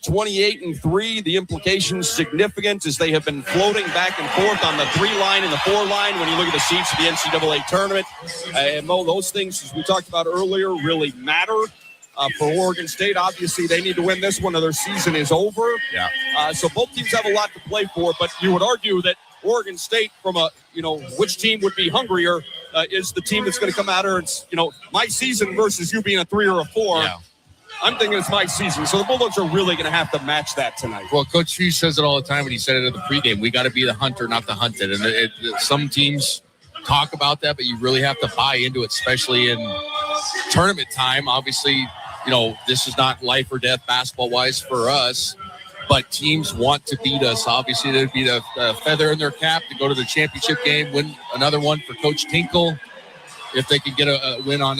28-3. The implications significant as they have been floating back and forth on the 3 line and the 4 line when you look at the seeds of the NCAA tournament. And Mo, those things, as we talked about earlier, really matter. For Oregon State, obviously, they need to win this one or their season is over. Yeah. So both teams have a lot to play for, but you would argue that Oregon State, from a, which team would be hungrier, is the team that's going to come out here. It's, my season versus you being a 3 or a 4. Yeah. I'm thinking it's my season. So the Bulldogs are really going to have to match that tonight. Well, Coach Hughes says it all the time when he said it at the pregame. We got to be the hunter, not the hunted. And some teams talk about that, but you really have to buy into it, especially in tournament time. Obviously, this is not life or death basketball-wise for us, but teams want to beat us. Obviously, there'd be the feather in their cap to go to the championship game, win another one for Coach Tinkle if they could get a win on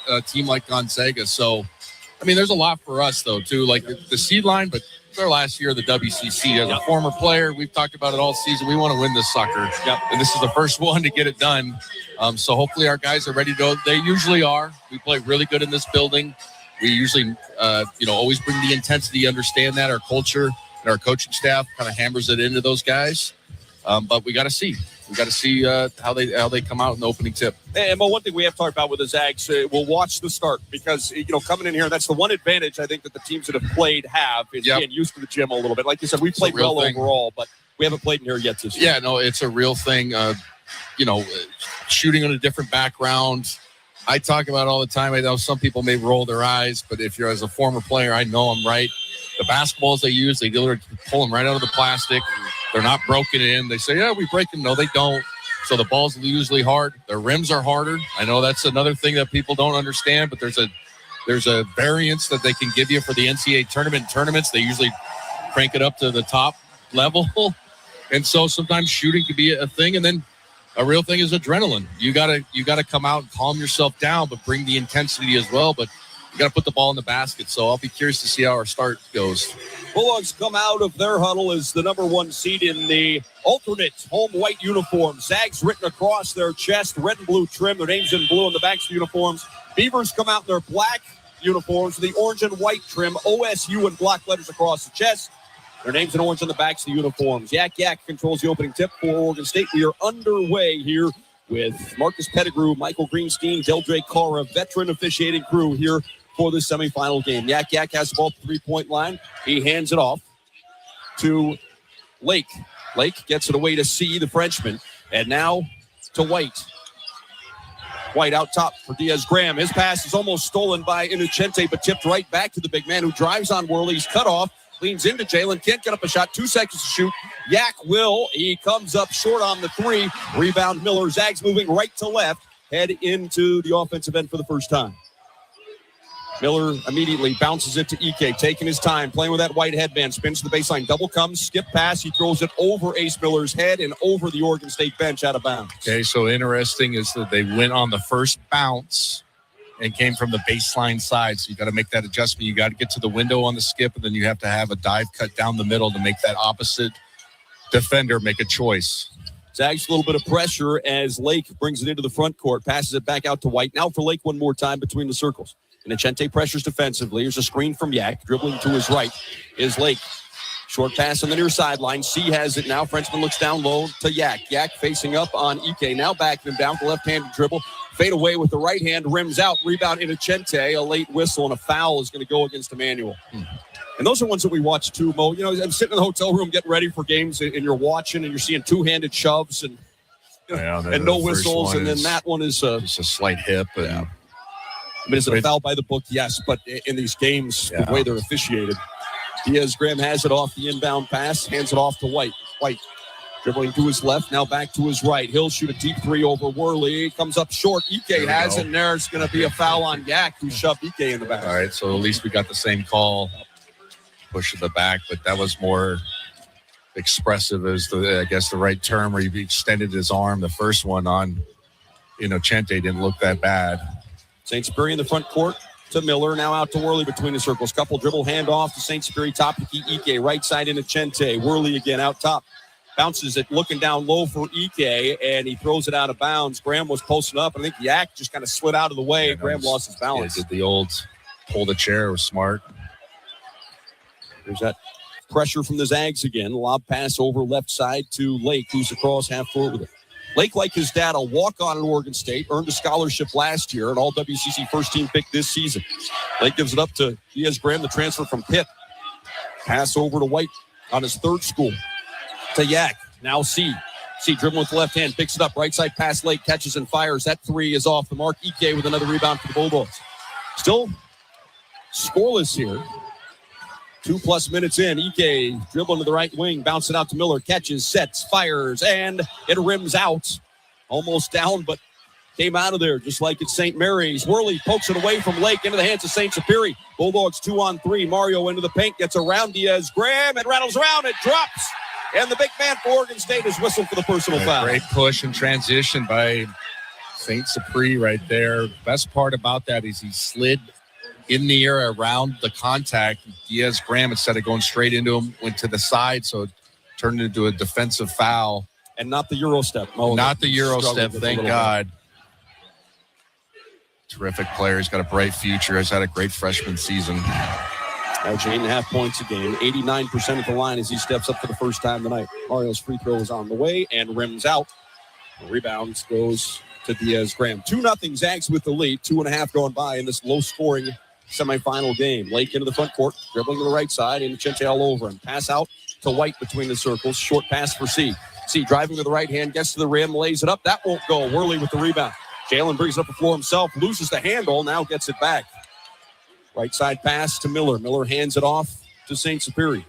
a team like Gonzaga. So, there's a lot for us, though, too, like the seed line, but their last year, the WCC. As a former player, we've talked about it all season. We want to win this sucker. Yep. And this is the first one to get it done. So hopefully our guys are ready to go. They usually are. We play really good in this building. We usually, always bring the intensity, understand that. Our culture and our coaching staff kind of hammers it into those guys. But we got to see. We got to see how they come out in the opening tip. And one thing we have talked about with the Zags, we'll watch the start because, coming in here, that's the one advantage I think that the teams that have played have is getting used to the gym a little bit. Like you said, we played well overall, but we haven't played in here yet this year. Yeah, no, it's a real thing. Shooting on a different background. I talk about it all the time. I know some people may roll their eyes, but if you're as a former player, I know I'm right. The basketballs they use, they literally pull them right out of the plastic. They're not broken in. They say, yeah, we break them. No, they don't. So the balls are usually hard. Their rims are harder. I know that's another thing that people don't understand, but there's a variance that they can give you for the NCAA tournaments. They usually crank it up to the top level. And so sometimes shooting can be a thing. And then a real thing is adrenaline. You gotta come out and calm yourself down, but bring the intensity as well. But you got to put the ball in the basket. So I'll be curious to see how our start goes. Bulldogs come out of their huddle as the number 1 seed in the alternate home white uniform. Zags written across their chest, red and blue trim. Their names in blue on the backs of the uniforms. Beavers come out in their black uniforms with the orange and white trim. OSU in block letters across the chest. Their names in orange on the backs of the uniforms. Yak Yak controls the opening tip for Oregon State. We are underway here with Marcus Pettigrew, Michael Greenstein, Deldre Cara, veteran officiating crew here for the semifinal game. Yak Yak has the ball at the 3-point line. He hands it off to Lake. Lake gets it away to C, the Frenchman. And now to White. White out top for Diaz-Graham. His pass is almost stolen by Innocente, but tipped right back to the big man who drives on Worley. He's cut off. Leans into Jalen. Can't get up a shot. 2 seconds to shoot. Yak will. He comes up short on the 3. Rebound Miller. Zags moving right to left. Head into the offensive end for the first time. Miller immediately bounces it to Ike, taking his time, playing with that white headband, spins to the baseline, double comes, skip pass. He throws it over Ace Miller's head and over the Oregon State bench out of bounds. Okay, so interesting is that they went on the first bounce and came from the baseline side. So you got to make that adjustment. You got to get to the window on the skip, and then you have to have a dive cut down the middle to make that opposite defender make a choice. Zags a little bit of pressure as Lake brings it into the front court, passes it back out to White. Now for Lake one more time between the circles. Innocente pressures defensively. Here's a screen from Yak. Dribbling to his right is Lake. Short pass on the near sideline. C has it now. Frenchman looks down low to Yak. Yak facing up on Ike. Now backing him down with the left-handed dribble. Fade away with the right hand. Rims out. Rebound Innocente. A late whistle and a foul is going to go against Emmanuel. And those are ones that we watch too, Mo. I'm sitting in the hotel room getting ready for games, and you're watching, and you're seeing two-handed shoves and no whistles. And then that one is just a slight hip. And is it a foul by the book? Yes, but in these games, the way they're officiated. Diaz-Graham has it off the inbound pass, hands it off to White. White dribbling to his left, now back to his right. He'll shoot a deep 3 over Worley. Comes up short. Ike has it, and there's going to be a foul on Yak, who shoved Ike in the back. All right, so at least we got the same call. Push to the back, but that was more expressive as the right term, where he extended his arm. The first one on Innocente didn't look that bad. St. Superior in the front court to Miller. Now out to Worley between the circles. Couple dribble handoff to St. Superior. Top to Ike. Right side Innocente. Worley again out top. Bounces it looking down low for Ike, and he throws it out of bounds. Graham was posting up. I think Yak just kind of slid out of the way. Graham lost his balance. Did the old pull the chair. Was smart. There's that pressure from the Zags again. Lob pass over left side to Lake, who's across half court with it. Lake, like his dad, a walk-on at Oregon State, earned a scholarship last year, an all-WCC first-team pick this season. Lake gives it up to Diaz-Graham, the transfer from Pitt. Pass over to White on his third school. To Yak. Now C dribbling with the left hand, picks it up. Right side pass, Lake catches and fires. That three is off the mark. Ike with another rebound for the Bulldogs. Still scoreless here. 2+ minutes in. Ike dribbling to the right wing, bouncing out to Miller, catches, sets, fires, and it rims out. Almost down, but came out of there just like it's St. Mary's. Worley pokes it away from Lake into the hands of St. Superi. Bulldogs 2-on-3. Mario into the paint, gets around Diaz-Graham. It rattles around, it drops. And the big man for Oregon State is whistled for the personal foul. Great push and transition by St. Superi right there. Best part about that is he slid in the air around the contact. Diaz-Graham, instead of going straight into him, went to the side, so it turned into a defensive foul. And not the Euro step. Oh, not the Euro step, thank God. Terrific player. He's got a bright future. He's had a great freshman season. Average 8.5 points a game. 89% at the line as he steps up for the first time tonight. Mario's free throw is on the way and rims out. The rebounds goes to Diaz-Graham. 2-0 Zags with the lead. 2.5 going by in this low-scoring semifinal game. Lake into the front court, dribbling to the right side, and Chente all over him. Pass out to White between the circles. Short pass for C. C driving to the right hand, gets to the rim, lays it up. That won't go. Worley with the rebound. Jalen brings it up the floor himself, loses the handle, now gets it back. Right side pass to Miller. Miller hands it off to St. Superi.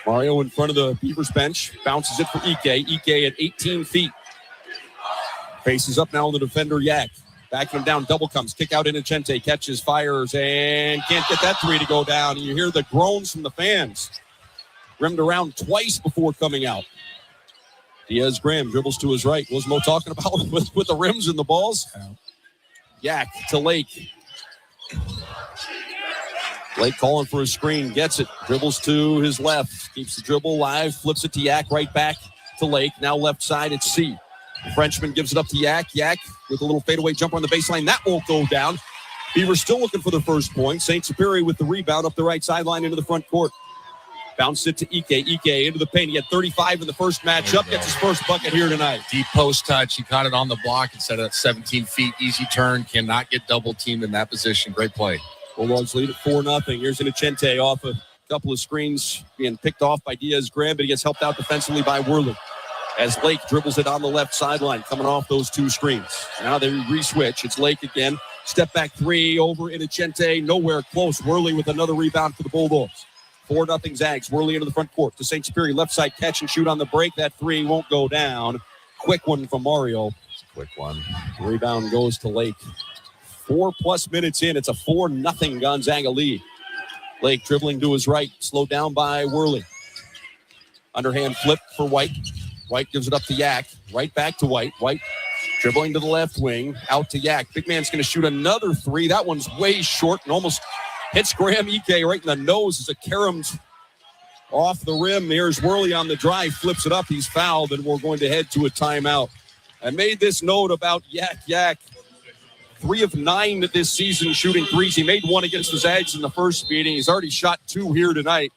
Mario in front of the Beavers bench, bounces it for Ike. Ike at 18 feet. Faces up now on the defender, Yak. Backing him down, double comes, kick out Innocente, catches, fires, and can't get that three to go down. And you hear the groans from the fans. Rimmed around twice before coming out. Diaz-Graham dribbles to his right. Was Mo talking about with the rims and the balls? Yak to Lake. Lake calling for a screen, gets it, dribbles to his left, keeps the dribble live, flips it to Yak, right back to Lake. Now left side, it's C. The Frenchman gives it up to Yak. Yak with a little fadeaway jumper on the baseline. That won't go down. Beavers still looking for the first point. St. Superi with the rebound up the right sideline into the front court. Bounce it to Ike. Ike into the paint. He had 35 in the first matchup. Gets his first bucket here tonight. Deep post touch. He caught it on the block instead of 17 feet. Easy turn. Cannot get double teamed in that position. Great play. Bulldogs lead at 4-0. Here's Innocente off a couple of screens being picked off by Diaz-Graham, but he gets helped out defensively by Worley. As Lake dribbles it on the left sideline, coming off those two screens. Now they re-switch. It's Lake again. Step back three over Innocente. Nowhere close. Worley with another rebound for the Bulldogs. 4-0 Zags. Worley into the front court to St. Superi. Left side catch and shoot on the break. That three won't go down. Quick one from Mario. It's a quick one. Rebound goes to Lake. 4+ minutes in. It's a 4-0 Gonzaga lead. Lake dribbling to his right. Slowed down by Worley. Underhand flip for White. White gives it up to Yak. Right back to White. White dribbling to the left wing. Out to Yak. Big man's going to shoot another three. That one's way short and almost hits Graham Ike right in the nose as it caroms off the rim. Here's Worley on the drive. Flips it up. He's fouled, and we're going to head to a timeout. I made this note about Yak. 3 of 9 this season shooting threes. He made one against the Zags in the first meeting. He's already shot 2 here tonight.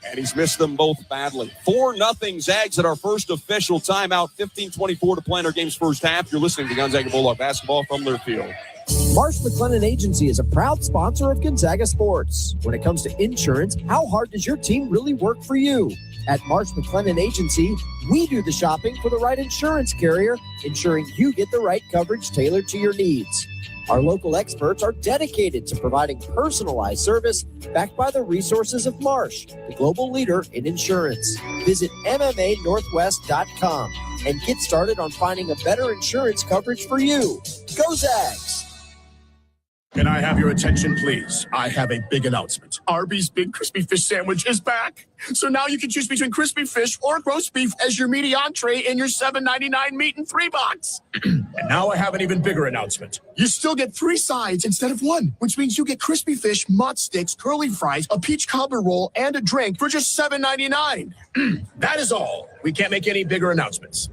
And he's missed them both badly. 4-0 Zags at our first official timeout. 15:24 to play in our game's first half. You're listening to Gonzaga Bulldog basketball from Learfield. Marsh McLennan Agency is a proud sponsor of Gonzaga Sports. When it comes to insurance, how hard does your team really work for you? At Marsh McLennan Agency, we do the shopping for the right insurance carrier, ensuring you get the right coverage tailored to your needs. Our local experts are dedicated to providing personalized service backed by the resources of Marsh, the global leader in insurance. Visit MMANorthwest.com and get started on finding a better insurance coverage for you. Go Zags! Can I have your attention, please? I have a big announcement. Arby's Big Crispy Fish Sandwich is back. So now you can choose between crispy fish or roast beef as your meaty entree in your $7.99 meat and 3 box. And now I have an even bigger announcement. You still get 3 sides instead of 1, which means you get crispy fish, mott sticks, curly fries, a peach cobbler roll, and a drink for just $7.99. That is all. We can't make any bigger announcements.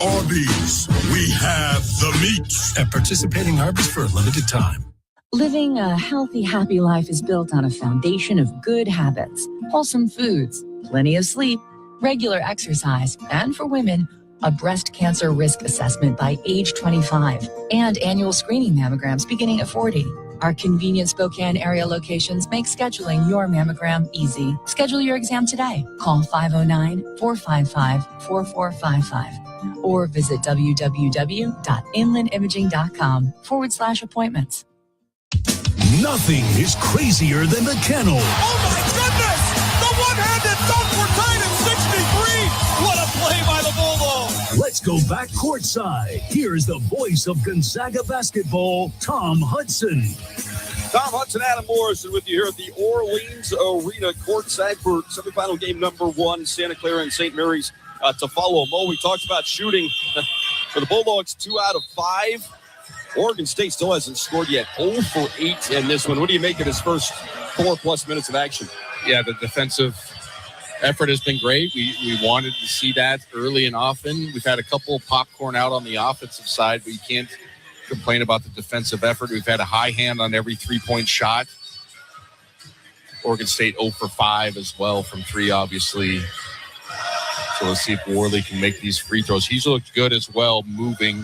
Arby's, we have the meats. At participating Arby's for a limited time. Living a healthy, happy life is built on a foundation of good habits, wholesome foods, plenty of sleep, regular exercise, and for women, a breast cancer risk assessment by age 25, and annual screening mammograms beginning at 40. Our convenient Spokane area locations make scheduling your mammogram easy. Schedule your exam today. Call 509-455-4455 or visit www.inlandimaging.com/appointments. Nothing is crazier than the kennel. Oh my goodness! The one-handed dunk for tied at 63! What a play by the Bulldogs! Let's go back courtside. Here's the voice of Gonzaga basketball, Tom Hudson. Tom Hudson, Adam Morrison with you here at the Orleans Arena courtside for semifinal game number 1, Santa Clara and St. Mary's to follow. Mo, we talked about shooting for the Bulldogs, 2 out of 5. Oregon State still hasn't scored yet, 0 for 8 in this one. What do you make of his first 4+ minutes of action? Yeah, the defensive effort has been great. We wanted to see that early and often. We've had a couple of popcorn out on the offensive side, but you can't complain about the defensive effort. We've had a high hand on every three-point shot. Oregon State 0 for 5 as well from 3, obviously. So let's see if Worley can make these free throws. He's looked good as well, moving,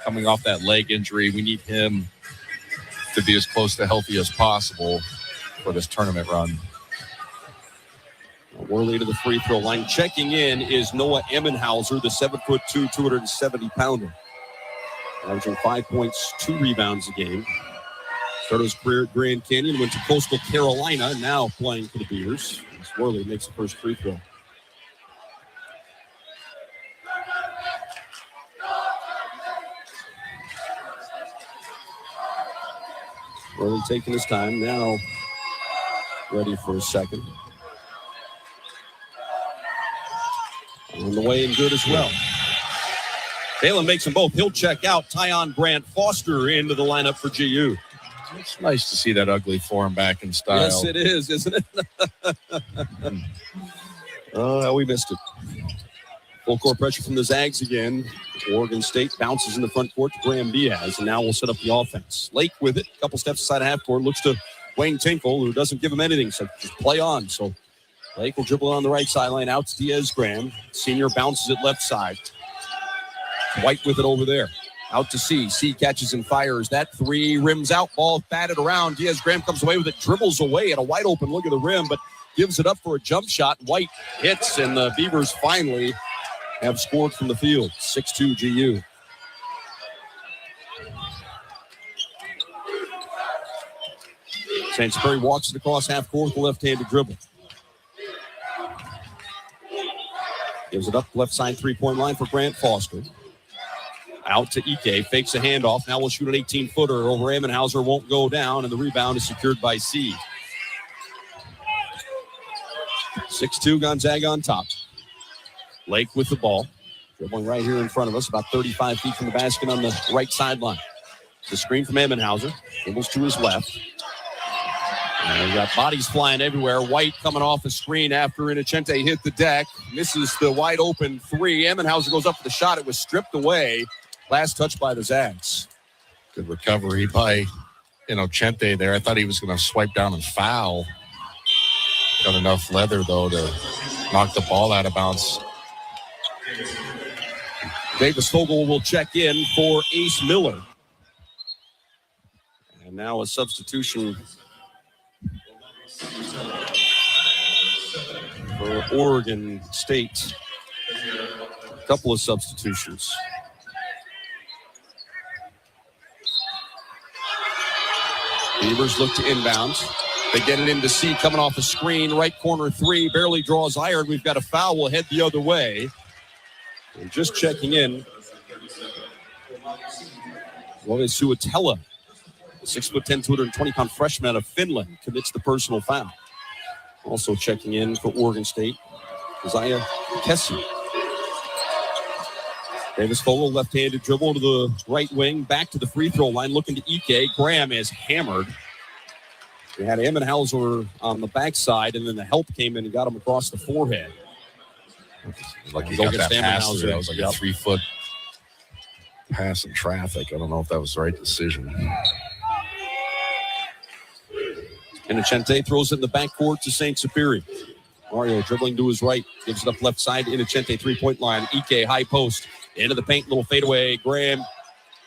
coming off that leg injury. We need him to be as close to healthy as possible for this tournament run. Worley to the free throw line. Checking in is Noah Emmenhauser, the 7'2", 270-pounder. Averaging 5 points, 2 rebounds a game. Started his career at Grand Canyon, went to Coastal Carolina, now playing for the Beavers. As Worley makes the first free throw. Worley taking his time, now ready for a second. On the way and good as well. Balin makes them both. He'll check out. Tyon Grant Foster into the lineup for GU. It's nice to see that ugly form back in style. Yes, it is, isn't it? Oh, we missed it. Full court pressure from the Zags again. Oregon State bounces in the front court to Graham Diaz, and now we'll set up the offense. Lake with it, a couple steps aside of half court, looks to Wayne Tinkle, who doesn't give him anything, so just play on. So Lake will dribble on the right sideline, out to Diaz-Graham. Senior bounces it left side. White with it over there. Out to C. C catches and fires. That 3 rims out. Ball batted around. Diaz-Graham comes away with it, dribbles away at a wide open look at the rim, but gives it up for a jump shot. White hits, and the Beavers finally have scored from the field. 6-2 GU. Sainsbury walks it across half court with the left-handed dribble. Gives it up left side 3-point line for Grant Foster. Out to Ike, fakes a handoff. Now we'll shoot an 18-footer over Emmenhauser. Won't go down, and the rebound is secured by C. 6-2 Gonzaga on top. Lake with the ball. Dribbling right here in front of us, about 35 feet from the basket on the right sideline. The screen from Emmenhauser. Dribbles to his left. And we got bodies flying everywhere. White coming off a screen after Innocente hit the deck. Misses the wide open 3. Emmenhauser goes up for the shot. It was stripped away. Last touch by the Zags. Good recovery by Innocente there. I thought he was going to swipe down and foul. Got enough leather, though, to knock the ball out of bounds. Davis Fogel will check in for Ace Miller. And now a substitution for Oregon State. A couple of substitutions. Beavers look to inbounds. They get it into C, coming off a screen. Right corner 3, barely draws iron. We've got a foul. We'll head the other way. And just checking in, Loe Suotella, the 6'10", 220-pound freshman out of Finland, commits the personal foul. Also checking in for Oregon State, Isaiah Kessie. Davis Fogel, left-handed dribble to the right wing, back to the free throw line, looking to Ike. Graham is hammered. They had Emmenhauser on the backside, and then the help came in and got him across the forehead. Like he got that pass through. That was like a 3-foot pass in traffic. I don't know if that was the right decision. Innocente throws it in the backcourt to St. Superi. Mario dribbling to his right. Gives it up left side to Innocente, three-point line. Ike, high post. Into the paint, little fadeaway. Graham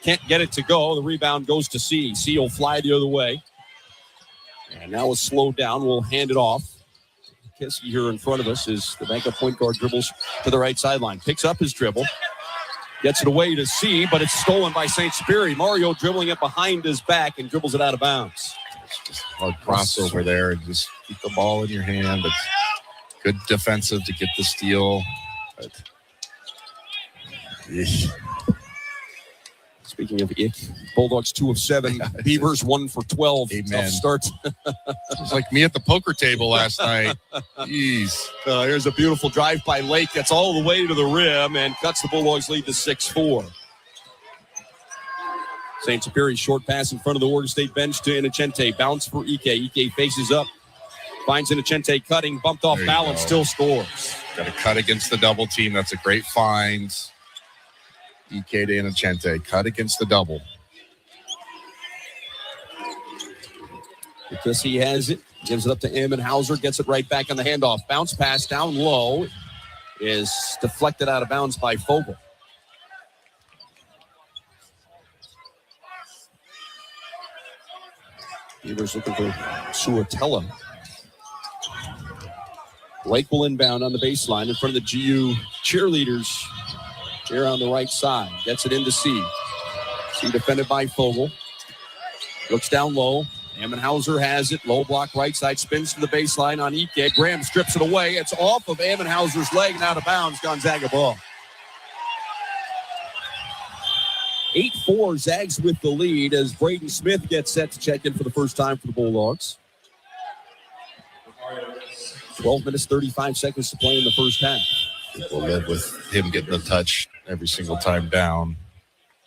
can't get it to go. The rebound goes to C. C will fly the other way. And now it's slowed down. We'll hand it off. Kessie here in front of us is the backup point guard, dribbles to the right sideline. Picks up his dribble. Gets it away to C, but it's stolen by St. Superi. Mario dribbling it behind his back and dribbles it out of bounds. It's just a crossover there and just keep the ball in your hand. But good defensive to get the steal. But, speaking of it, Bulldogs 2 of 7, Beavers 1 for 12. Amen. Tough start. It's like me at the poker table last night. Jeez. Here's a beautiful drive by Lake. Gets all the way to the rim and cuts the Bulldogs lead to 6-4. St. Superior's short pass in front of the Oregon State bench to Innocente. Bounce for Ike. Ike faces up. Finds Innocente cutting. Bumped off balance. Still scores. Got to cut against the double team. That's a great find. Ike to Innocente. Cut against the double. Because he has it. Gives it up to Hauser. Gets it right back on the handoff. Bounce pass down low. Is deflected out of bounds by Fogle. Beavers looking for Suatella. Lake will inbound on the baseline in front of the GU cheerleaders here on the right side. Gets it into C. C defended by Fogle. Looks down low. Hauser has it. Low block right side. Spins to the baseline on Ike. Graham strips it away. It's off of Hauser's leg and out of bounds. Gonzaga ball. 8-4, Zags with the lead as Braden Smith gets set to check in for the first time for the Bulldogs. 12 minutes, 35 seconds to play in the first half. We'll live with him getting the touch every single time down.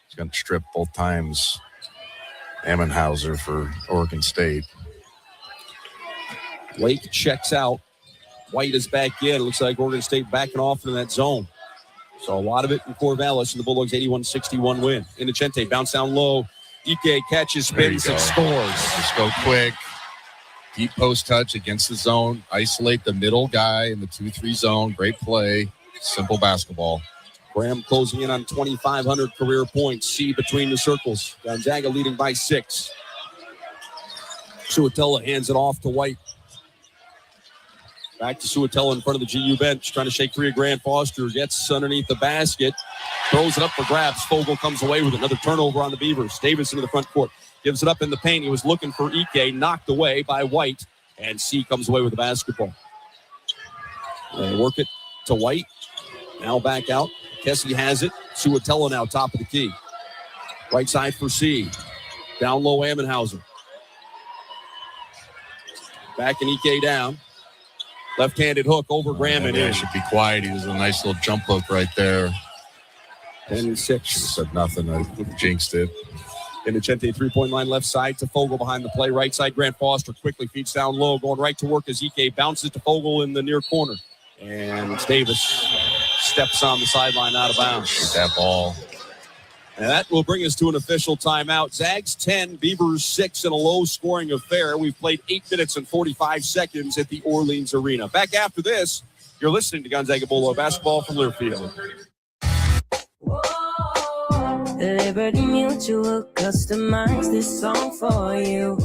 He's going to strip both times. Hauser for Oregon State. Lake checks out. White is back in. It looks like Oregon State backing off in that zone. So a lot of it in Corvallis and the Bulldogs 81-61 win. Innocente bounce down low. Ike catches, spins, and scores. Just go quick. Deep post touch against the zone. Isolate the middle guy in the 2-3 zone. Great play. Simple basketball. Graham closing in on 2,500 career points. C between the circles. Gonzaga leading by 6. Suatella hands it off to White. Back to Suatella in front of the GU bench. Trying to shake free of Grant Foster. Gets underneath the basket. Throws it up for grabs. Fogle comes away with another turnover on the Beavers. Davis into the front court. Gives it up in the paint. He was looking for Ike. Knocked away by White. And C comes away with the basketball. They work it to White. Now back out. Kessie has it. Suatella now top of the key. Right side for C. Down low, Hauser. Back and Ike down. Left-handed hook over Graham and in. Should be quiet. He was a nice little jump hook right there. 10-6. Said nothing. I jinxed it. Innocente three-point line left side to Fogle behind the play. Right side, Grant Foster quickly feeds down low. Going right to work as Ike bounces to Fogle in the near corner. And Davis steps on the sideline out of bounds. That ball. And that will bring us to an official timeout. Zags 10, Beavers 6 in a low-scoring affair. We've played 8 minutes and 45 seconds at the Orleans Arena. Back after this, you're listening to Gonzaga Bulldog basketball from Learfield. Liberty Mutual customized this song for you.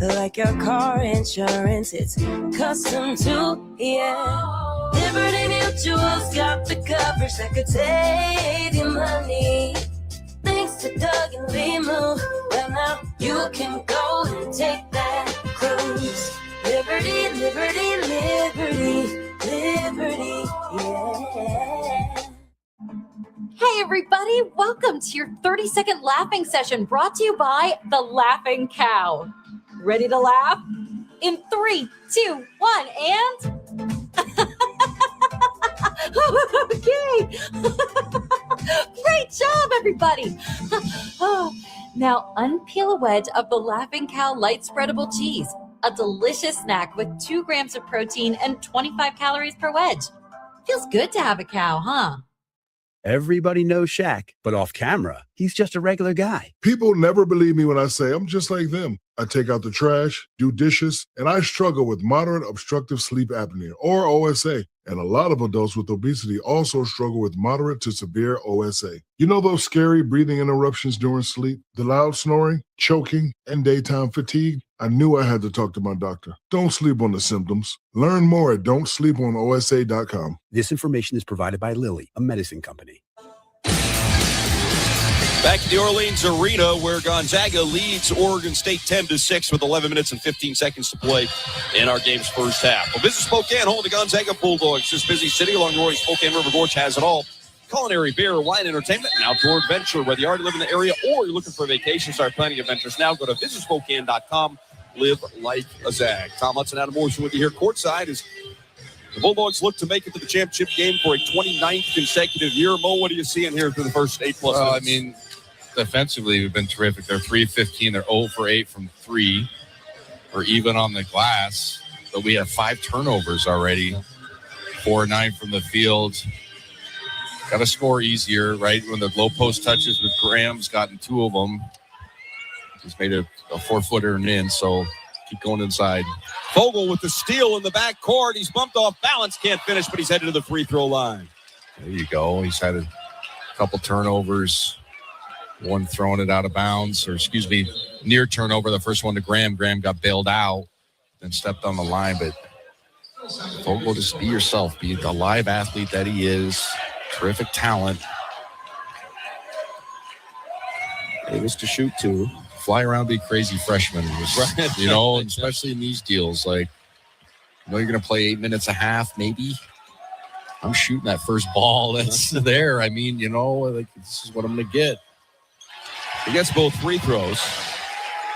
Like your car insurance, it's custom too, yeah. Liberty Mutual's got the coverage that could save you money. Thanks to Doug and Limu, well now you can go and take that cruise. Liberty, liberty, liberty, liberty, yeah. Hey everybody, welcome to your 30-second laughing session brought to you by The Laughing Cow. Ready to laugh? In 3, 2, 1, and... Okay. Great job, everybody. Now unpeel a wedge of the Laughing Cow light spreadable cheese, a delicious snack with 2 grams of protein and 25 calories per wedge. Feels good to have a cow, huh? Everybody knows Shaq, but off camera, He's just a regular guy. People never believe me when I say I'm just like them. I take out the trash, do dishes, and I struggle with moderate obstructive sleep apnea, or OSA. And a lot of adults with obesity also struggle with moderate to severe OSA. You know those scary breathing interruptions during sleep, the loud snoring, choking, and daytime fatigue? I knew I had to talk to my doctor. Don't sleep on the symptoms. Learn more at don'tsleeponosa.com. This information is provided by Lilly, a medicine company. Back to the Orleans Arena, where Gonzaga leads Oregon State 10-6 with 11 minutes and 15 seconds to play in our game's first half. Well, visit Spokane, home of the Gonzaga Bulldogs. This busy city along the Roy Spokane River Gorge has it all. Culinary, beer, wine, entertainment, and outdoor adventure. Whether you already live in the area or you're looking for a vacation, start planning adventures now. Go to visitspokane.com. Live like a Zag. Tom Hudson, Adam Morrison with you here courtside as the Bulldogs look to make it to the championship game for a 29th consecutive year. Mo, what are you seeing here through the first 8+ minutes? I mean, defensively, we've been terrific. They're 3-15. They're 0 for 8 from 3. We're even on the glass, but we have 5 turnovers already. 4-9 from the field. Got to score easier, right? When the low post touches with Graham's gotten 2 of them. He's made a 4-footer and in, so keep going inside. Vogel with the steal in the back court. He's bumped off balance, can't finish, but he's headed to the free throw line. There you go. He's had a couple turnovers. One throwing it out of bounds, or near turnover. The first one to Graham. Graham got bailed out, then stepped on the line. But Vogel, just be yourself. Be the live athlete that he is. Terrific talent. Davis to shoot 2. Fly around, be crazy freshman. You know, especially in these deals. Like, you know, you're going to play 8 minutes a half, maybe. I'm shooting that first ball that's there. I mean, you know, like, this is what I'm going to get. He gets both free throws.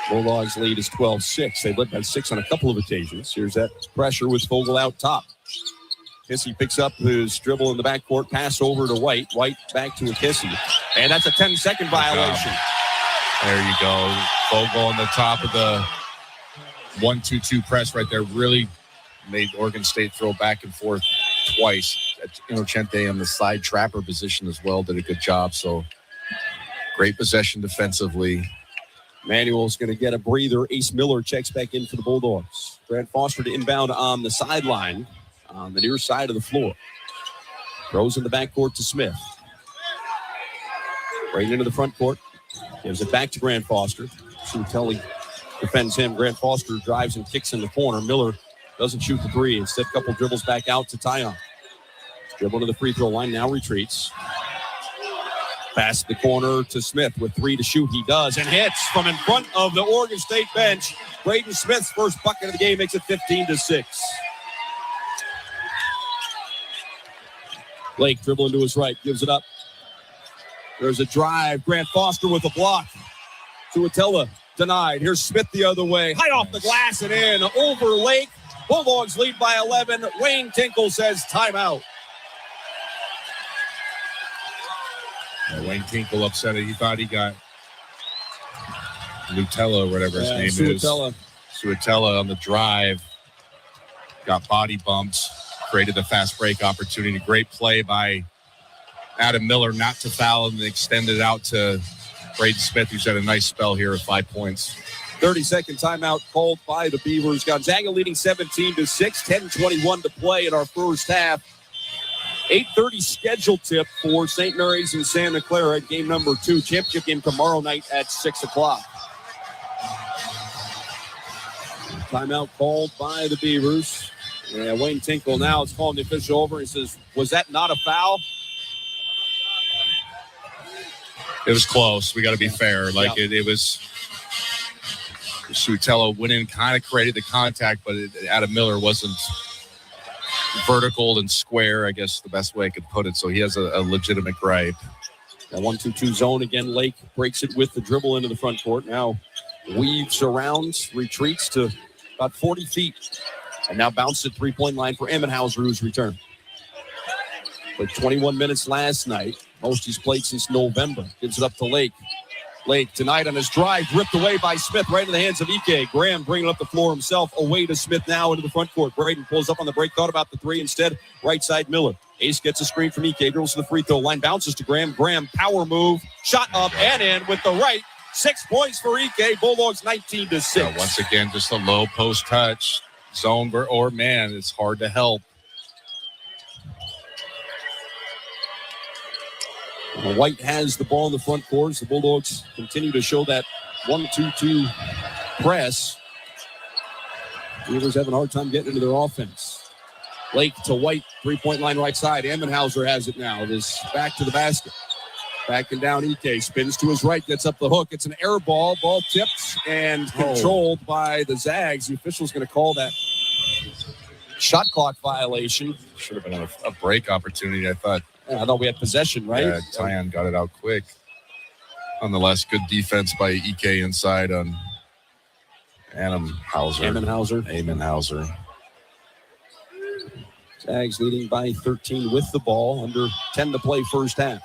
Bulldogs lead is 12-6. They led by 6 on a couple of occasions. Here's that pressure with Vogel out top. Kissy picks up his dribble in the backcourt, pass over to White. White back to a Kissy. And that's a 10-second violation. There you go. Vogel on the top of the 1-2-2 press right there. Really made Oregon State throw back and forth twice. Innocente on the side trapper position as well did a good job. So great possession defensively. Manuel's going to get a breather. Ace Miller checks back in for the Bulldogs. Grant Foster to inbound on the sideline on the near side of the floor. Throws in the backcourt to Smith. Right into the front court. Gives it back to Grant Foster. Sutelli defends him. Grant Foster drives and kicks in the corner. Miller doesn't shoot the 3. Instead, a couple dribbles back out to Tyon. Dribble to the free throw line. Now retreats. Pass the corner to Smith with 3 to shoot. He does and hits from in front of the Oregon State bench. Braden Smith's first bucket of the game makes it 15-6. Blake dribbling to his right, gives it up. There's a drive. Grant Foster with a block. Suetella denied. Here's Smith the other way. High off the glass and in. Over Lake. Bulldogs lead by 11. Wayne Tinkle says timeout. Wayne Tinkle upset it. He thought he got Lutella or whatever his name is. Suetella on the drive. Got body bumped. Created the fast break opportunity. Great play by Adam Miller not to foul and extend it out to Braden Smith, who's had a nice spell here at 5 points. 30-second timeout called by the Beavers. Gonzaga leading 17-6, 10:21 to play in our first half. 8:30 schedule tip for St. Mary's and Santa Clara, game number 2. Championship game tomorrow night at 6 o'clock. Timeout called by the Beavers. Yeah, Wayne Tinkle now is calling the official over. He says, was that not a foul? It was close. We got to be fair. It was Sutello went in, kind of created the contact, but Adam Miller wasn't vertical and square, I guess the best way I could put it. So he has a legitimate gripe. That 1-2-2 zone again. Lake breaks it with the dribble into the front court. Now weaves around, retreats to about 40 feet. And now bounces at three-point line for Emmenhauser, who's returned. Played 21 minutes last night. Most he's played since November. Gives it up to Lake. Lake tonight on his drive, ripped away by Smith right in the hands of Ike. Graham bringing up the floor himself, away to Smith now into the front court. Braden pulls up on the break, thought about the 3 instead. Right side Miller. Ace gets a screen from Ike, drills to the free throw line, bounces to Graham. Graham, power move, shot up and in with the right. 6 points for Ike. Bulldogs 19-6. Yeah, once again, just a low post touch. Zone or man, it's hard to help. White has the ball in the front court. The Bulldogs continue to show that 1-2-2 press. Beavers having a hard time getting into their offense. Lake to White, three-point line right side. Ammenhauser has it now. It is back to the basket. Backing down Ike, spins to his right, gets up the hook. It's an air ball. Ball tipped and controlled by the Zags. The official's going to call that shot clock violation. Should have been a break opportunity, I thought. Yeah, I thought we had possession, right? Yeah, Tyan got it out quick. Nonetheless, good defense by Ike inside on Ammenhauser. Zags leading by 13 with the ball. Under 10 to play first half.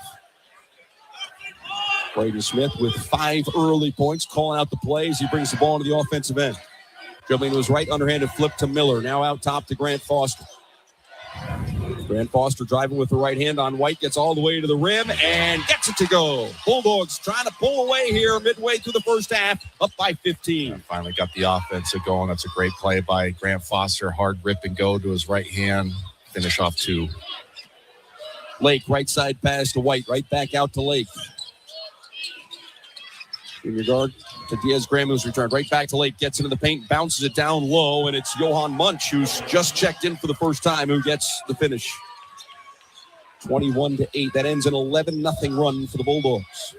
Braden Smith with 5 early points, calling out the plays. He brings the ball into the offensive end. Dribbling to his right, underhanded flip to Miller. Now out top to Grant Foster. Grant Foster driving with the right hand on White, gets all the way to the rim and gets it to go. Bulldogs trying to pull away here midway through the first half, up by 15. And finally got the offensive going. That's a great play by Grant Foster. Hard rip and go to his right hand. Finish off 2. Lake, right side pass to White, right back out to Lake. In regard to Diaz-Graham, who's returned right back to Lake, gets into the paint, bounces it down low, and it's Johan Munch, who's just checked in for the first time, who gets the finish. 21-8. That ends an 11-0 run for the Bulldogs.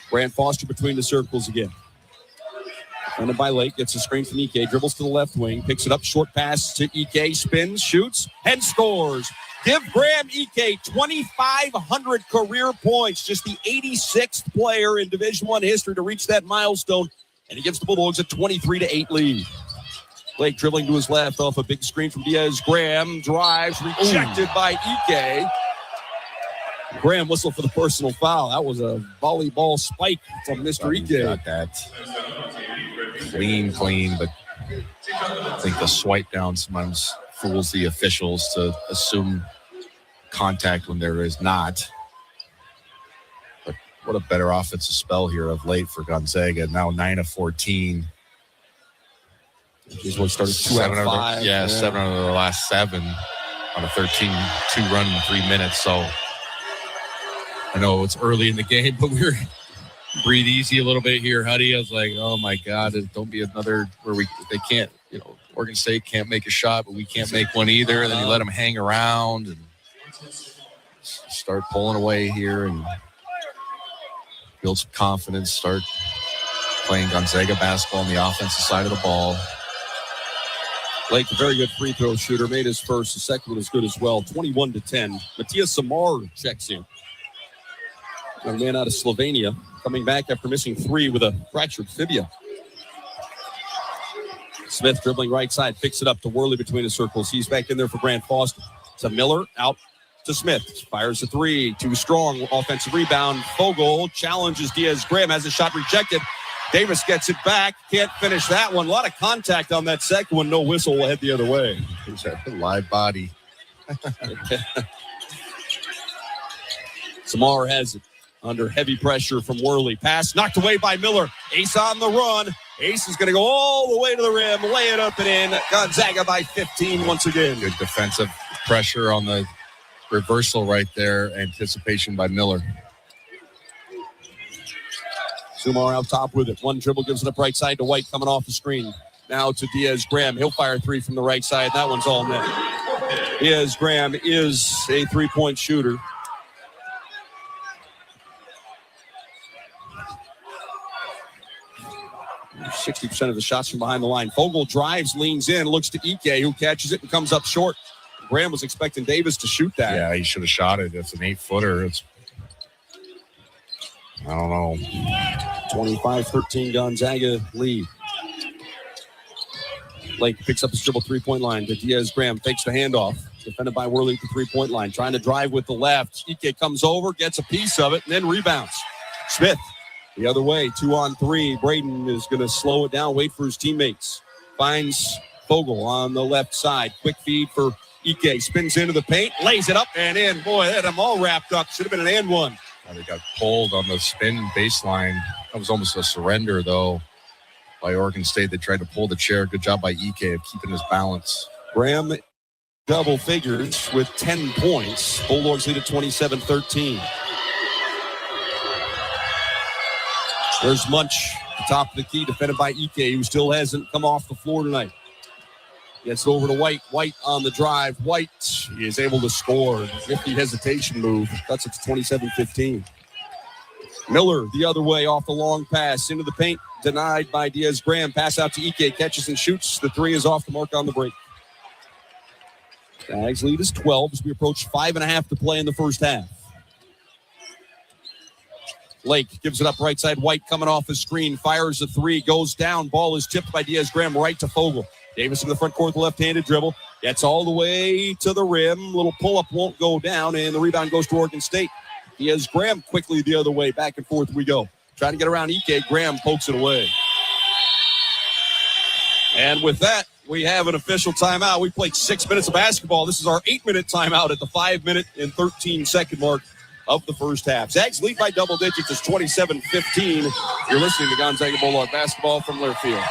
Grant Foster between the circles again. Defended by Lake, gets a screen from Ike, dribbles to the left wing, picks it up, short pass to Ike, spins, shoots, and scores. Give Graham Ike 2,500 career points, just the 86th player in Division I history to reach that milestone, and he gives the Bulldogs a 23-8 lead. Lake dribbling to his left off a big screen from Diaz-Graham, drives, rejected by Ike. Graham whistled for the personal foul. That was a volleyball spike from Mr. Ike. Got that. Clean, but I think the swipe down sometimes fools the officials to assume contact when there is not. But what a better offensive spell here of late for Gonzaga. Now 9 of 14. This one started 2 out of 5. Yeah, 7 out of the last 7 on a 13-2 run in 3 minutes. So I know it's early in the game, but we're breathe easy a little bit here, Huddy. I was like, oh my God, don't be another where they can't, Oregon State can't make a shot, but we can't make one either. And then you let them hang around and start pulling away here and build some confidence, start playing Gonzaga basketball on the offensive side of the ball. Lake, a very good free throw shooter, made his first. The second one is good as well. 21-10. Matias Samar checks in. Young man out of Slovenia, coming back after missing 3 with a fractured fibula. Smith dribbling right side, picks it up to Worley between the circles. He's back in there for Grant Foster. To Miller, out to Smith. Fires a 3, too strong. Offensive rebound. Fogle challenges Diaz-Graham, has a shot rejected. Davis gets it back. Can't finish that one. A lot of contact on that second one. No whistle will head the other way. He's a live body. Samar has it under heavy pressure from Worley. Pass knocked away by Miller. Ace on the run. Ace is going to go all the way to the rim, lay it up and in. Gonzaga by 15 once again. Good defensive pressure on the reversal right there. Anticipation by Miller. Sumar out top with it. One dribble gives it up right side to White coming off the screen. Now to Diaz-Graham. He'll fire 3 from the right side. That one's all net. Diaz-Graham is a 3-point shooter. .60% of the shots from behind the line. Fogle drives, leans in, looks to Ike, who catches it and comes up short. Graham was expecting Davis to shoot that. Yeah, he should have shot it. It's an 8-footer. I don't know. 25-13 Gonzaga lead. Lake picks up his dribble 3-point line to Diaz-Graham, fakes the handoff. Defended by Worley at the 3-point line. Trying to drive with the left. Ike comes over, gets a piece of it, and then rebounds. Smith the other way, 2-on-3. Braden is going to slow it down, wait for his teammates. Finds Fogle on the left side. Quick feed for Ike spins into the paint, lays it up and in. Boy, they had them all wrapped up. Should have been an and one. They got pulled on the spin baseline. That was almost a surrender, though, by Oregon State. They tried to pull the chair. Good job by Ike of keeping his balance. Graham double figures with 10 points. Bulldogs lead at 27-13. There's Munch, the top of the key, defended by Ike, who still hasn't come off the floor tonight. Gets it over to White. White on the drive. White is able to score. 50 hesitation move. Cuts it to 27-15. Miller the other way off the long pass into the paint. Denied by Diaz-Graham. Pass out to Ike. Catches and shoots. The three is off the mark on the break. Zags lead is 12 as we approach 5.5 to play in the first half. Lake gives it up right side. White coming off his screen. Fires a three. Goes down. Ball is tipped by Diaz-Graham right to Fogle. Davis in the front court, the left-handed dribble. Gets all the way to the rim. Little pull-up won't go down, and the rebound goes to Oregon State. Diaz-Graham quickly the other way. Back and forth we go. Trying to get around Ike. Graham pokes it away. And with that, we have an official timeout. We played 6 minutes of basketball. This is our 8-minute timeout at the 5-minute and 13-second mark of the first half. Zags lead by double digits. It's 27-15. You're listening to Gonzaga Bulldog basketball from Learfield.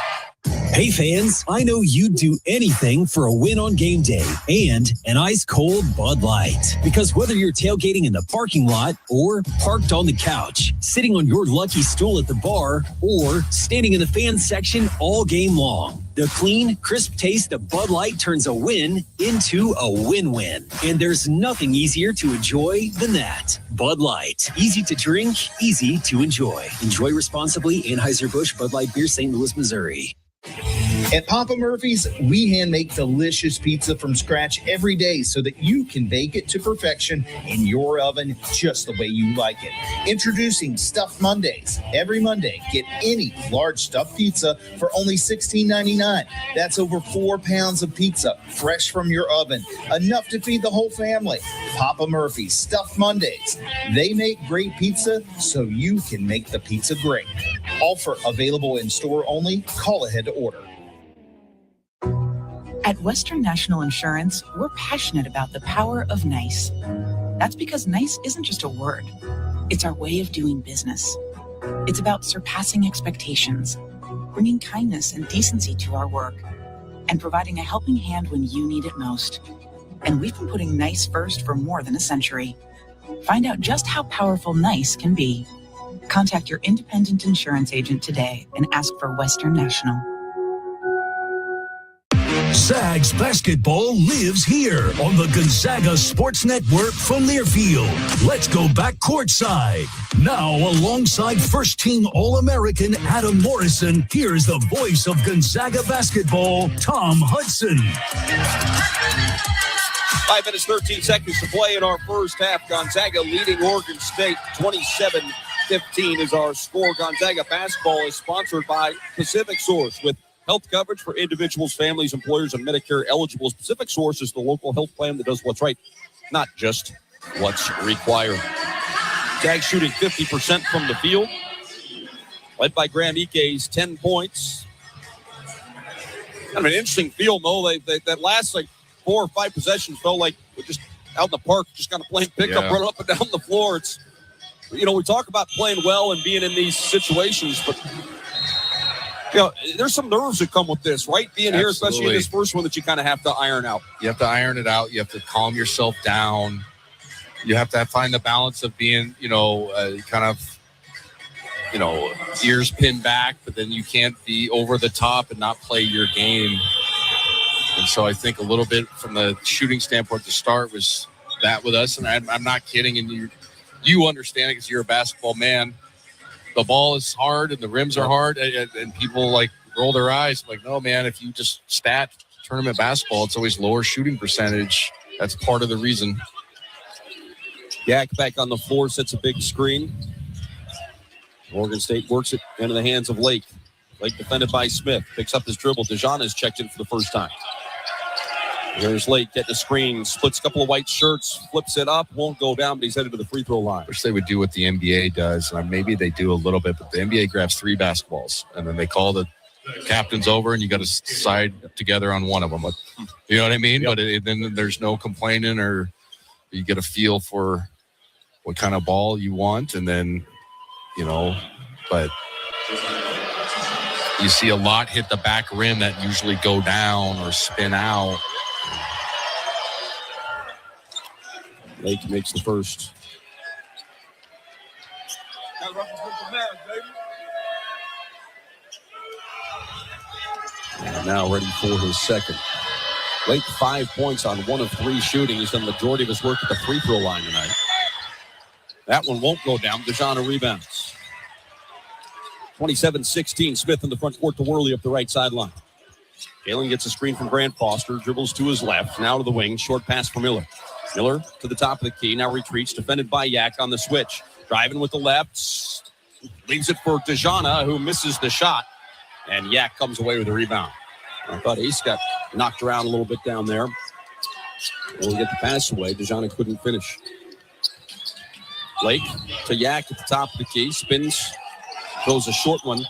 Hey fans, I know you'd do anything for a win on game day and an ice-cold Bud Light. Because whether you're tailgating in the parking lot or parked on the couch, sitting on your lucky stool at the bar, or standing in the fan section all game long, the clean, crisp taste of Bud Light turns a win into a win-win. And there's nothing easier to enjoy than that. Bud Light. Easy to drink, easy to enjoy. Enjoy responsibly. Anheuser-Busch Bud Light Beer, St. Louis, Missouri. At Papa Murphy's, we hand make delicious pizza from scratch every day so that you can bake it to perfection in your oven just the way you like it. Introducing Stuffed Mondays. Every Monday, get any large stuffed pizza for only $16.99. That's over 4 pounds of pizza, fresh from your oven. Enough to feed the whole family. Papa Murphy's Stuffed Mondays. They make great pizza so you can make the pizza great. Offer available in store only. Call ahead to order. At Western National Insurance, we're passionate about the power of nice. That's because nice isn't just a word. It's our way of doing business. It's about surpassing expectations, bringing kindness and decency to our work, and providing a helping hand when you need it most. And we've been putting nice first for more than a century. Find out just how powerful nice can be. Contact your independent insurance agent today and ask for Western National. Zags basketball lives here on the Gonzaga Sports Network from Learfield. Let's go back courtside. Now, alongside first-team All-American Adam Morrison, here's the voice of Gonzaga basketball, Tom Hudson. 5 minutes, 13 seconds to play in our first half. Gonzaga leading Oregon State 27-15 is our score. Gonzaga basketball is sponsored by Pacific Source with health coverage for individuals, families, employers, and Medicare eligibles. Pacific Source is the local health plan that does what's right, not just what's required. Zags shooting 50% from the field, led by Graham Ike's 10 points. Kind of an interesting field, though. That last 4 or 5 possessions felt like we're just out in the park, just kind of playing pickup, running up and down the floor. It's, we talk about playing well and being in these situations, but there's some nerves that come with this, right? Being here, especially in this first one, that you kind of have to iron out. You have to iron it out. You have to calm yourself down. You have to find the balance of being, ears pinned back, but then you can't be over the top and not play your game. And so I think a little bit from the shooting standpoint to start was that with us. And I'm not kidding. And you understand it because you're a basketball man. The ball is hard and the rims are hard, and people roll their eyes. Like, no, man, if you just stat tournament basketball, it's always lower shooting percentage. That's part of the reason. Yak back on the floor, sets a big screen. Oregon State works it into the hands of Lake. Lake defended by Smith. Picks up his dribble. DeJohn has checked in for the first time. There's Lake, getting the screen, splits a couple of white shirts, flips it up, won't go down, but he's headed to the free throw line. Wish they would do what the NBA does. Maybe they do a little bit, but the NBA grabs 3 basketballs, and then they call the captains over, and you got to side together on one of them. But, You know what I mean? Yep. But then there's no complaining, or you get a feel for what kind of ball you want. And then, but you see a lot hit the back rim that usually go down or spin out. Lake makes the first. And now ready for his second. Lake 5 points on 1 of 3 shooting. He's done the majority of his work at the free throw line tonight. That one won't go down. DeJohn rebounds. 27-16. Smith in the front court to Worley up the right sideline. Galen gets a screen from Grant Foster. Dribbles to his left. Now to the wing. Short pass for Miller. Miller to the top of the key. Now retreats. Defended by Yak on the switch. Driving with the left. Leaves it for DeJohn, who misses the shot. And Yak comes away with the rebound. I thought Ace got knocked around a little bit down there. We'll get the pass away. DeJohn couldn't finish. Lake to Yak at the top of the key. Spins. Throws a short one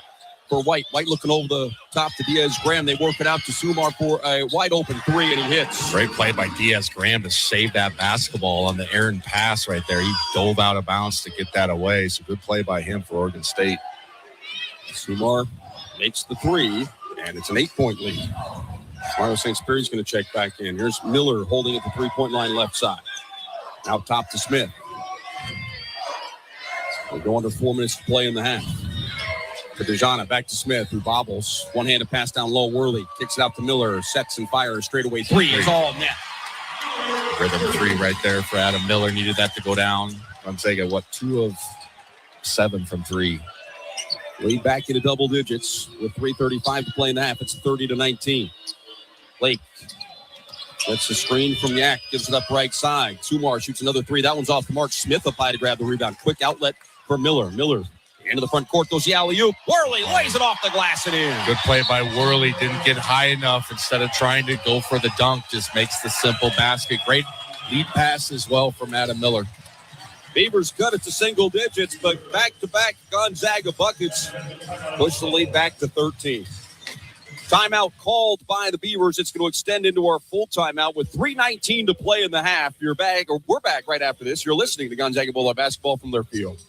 for White. White looking over the top to Diaz-Graham. They work it out to Sumar for a wide open 3, and he hits. Great play by Diaz-Graham to save that basketball on the errant pass right there. He dove out of bounds to get that away. So good play by him for Oregon State. Sumar makes the 3, and it's an 8-point lead. Mario St. Speary's going to check back in. Here's Miller holding at the 3-point line left side. Now top to Smith. We'll go under 4 minutes to play in the half. To DeJohn, back to Smith, who bobbles. One-handed pass down low. Worley kicks it out to Miller. Sets and fires. Straightaway 3. It's all net. Rhythm 3 right there for Adam Miller. Needed that to go down. Gonzaga, 2 of 7 from 3. Lead back into double digits with 3:35 to play in the half. It's 30-19. Lake gets the screen from Yak. Gives it up right side. Sumar shoots another 3. That one's off the mark. Smith up high to grab the rebound. Quick outlet for Miller. Miller into the front court goes the alley-oop. Worley lays it off the glass and in. Good play by Worley. Didn't get high enough. Instead of trying to go for the dunk, just makes the simple basket. Great lead pass as well from Adam Miller. Beavers cut it to single digits, but back-to-back Gonzaga buckets push the lead back to 13. Timeout called by the Beavers. It's going to extend into our full timeout with 3:19 to play in the half. We're back right after this. You're listening to Gonzaga Bulldog basketball from their field.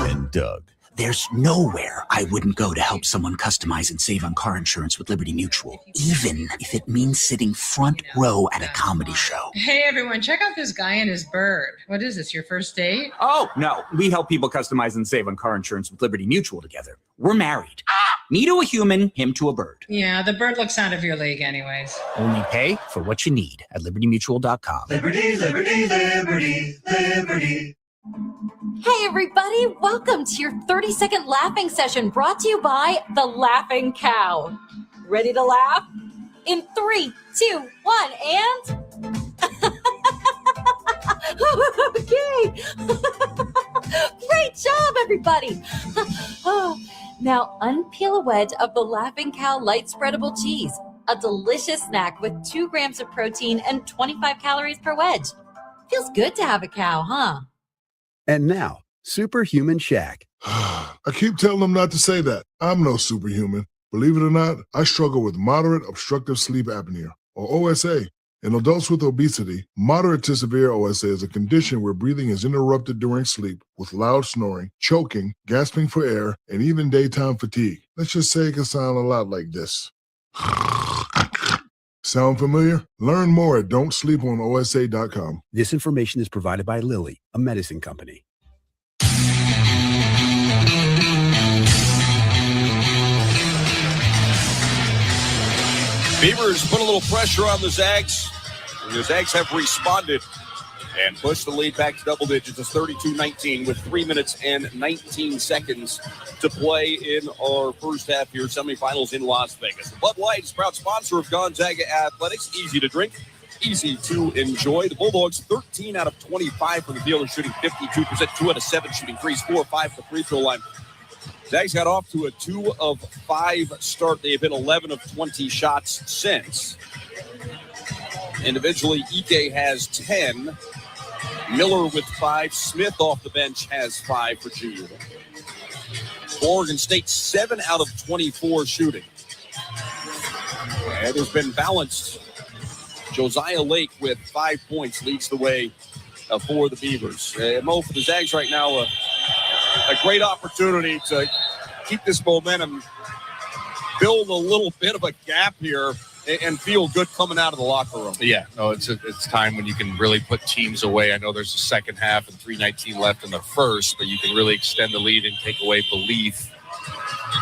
And Doug. There's nowhere I wouldn't go to help someone customize and save on car insurance with Liberty Mutual, even if it means sitting front row at a comedy show. Hey, everyone, check out this guy and his bird. What is this, your first date? Oh, no. We help people customize and save on car insurance with Liberty Mutual together. We're married. Me to a human, him to a bird. Yeah, the bird looks out of your league anyways. Only pay for what you need at libertymutual.com. Liberty, liberty, liberty, liberty. Hey everybody, welcome to your 30-second laughing session brought to you by The Laughing Cow. Ready to laugh? In 3, 2, 1, and... Okay. Great job, everybody. Now unpeel a wedge of the Laughing Cow light spreadable cheese. A delicious snack with 2 grams of protein and 25 calories per wedge. Feels good to have a cow, huh? And now, Superhuman Shaq. I keep telling them not to say that. I'm no superhuman. Believe it or not, I struggle with moderate obstructive sleep apnea, or OSA. In adults with obesity, moderate to severe OSA is a condition where breathing is interrupted during sleep with loud snoring, choking, gasping for air, and even daytime fatigue. Let's just say it can sound a lot like this. Sound familiar? Learn more at don'tsleeponosa.com. This information is provided by Lilly, a medicine company. Beavers put a little pressure on the Zags. And the Zags have responded and pushed the lead back to double digits. It's 32-19 with 3 minutes and 19 seconds to play in our first half here, semifinals in Las Vegas. Bud Light is proud sponsor of Gonzaga Athletics. Easy to drink, easy to enjoy. The Bulldogs 13 out of 25 from the field are shooting 52%, 2 out of 7 shooting threes, 4 of 5 from the free throw line. Zags got off to a 2 of 5 start. They've hit 11 of 20 shots since. Individually, Ike has 10. Miller with 5. Smith off the bench has 5 for junior. Oregon State 7 out of 24 shooting. It has been balanced. Josiah Lake with 5 points leads the way for the Beavers. Mo, for the Zags right now, a great opportunity to keep this momentum, build a little bit of a gap here, and feel good coming out of the locker room. Yeah, no, it's time when you can really put teams away. I know there's a second half and 3:19 left in the first, but you can really extend the lead and take away belief.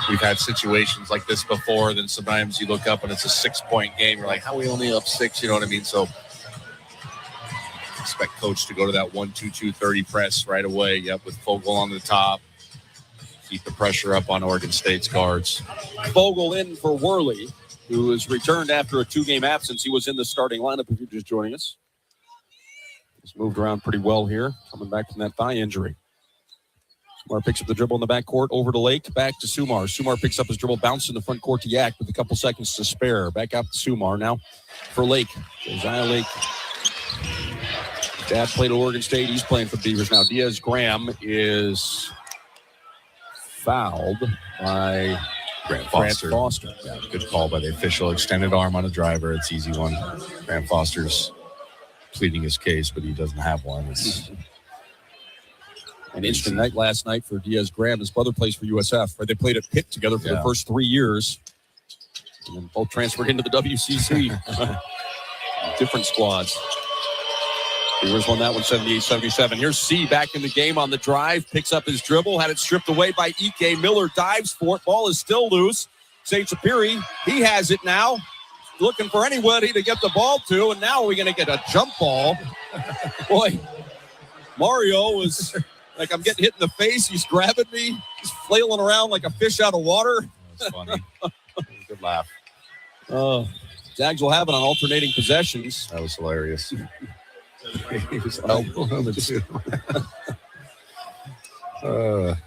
We've had situations like this before. Then sometimes you look up and it's a 6-point game. You're like, how are we only up 6? You know what I mean? So expect coach to go to that 1-2-2-30 press right away. Yep, with Fogle on the top. Keep the pressure up on Oregon State's guards. Fogle in for Worley, who has returned after a 2-game absence. He was in the starting lineup if you're just joining us. He's moved around pretty well here, coming back from that thigh injury. Sumar picks up the dribble in the backcourt, over to Lake, back to Sumar. Sumar picks up his dribble, bounce in the front court to Yak with a couple seconds to spare. Back out to Sumar now for Lake. Josiah Lake. Dad played at Oregon State. He's playing for the Beavers now. Diaz Graham is fouled by Grant Foster. Yeah, good call by the official. Extended arm on a driver. It's easy one. Grant Foster's pleading his case, but he doesn't have one. It's an interesting night last night for Diaz Graham. His brother plays for USF. Right? They played at Pitt together for the first 3 years. And then both transferred into the WCC. Different squads. Beavers won that one 78-77. Here's C back in the game on the drive. Picks up his dribble. Had it stripped away by Ike. Miller dives for it. Ball is still loose. St. Superi, he has it now. Looking for anybody to get the ball to. And now we're going to get a jump ball. Boy, Mario was like, I'm getting hit in the face. He's grabbing me. He's flailing around like a fish out of water. That's funny. Good laugh. Zags will have it on alternating possessions. That was hilarious. He was elbow on the two. The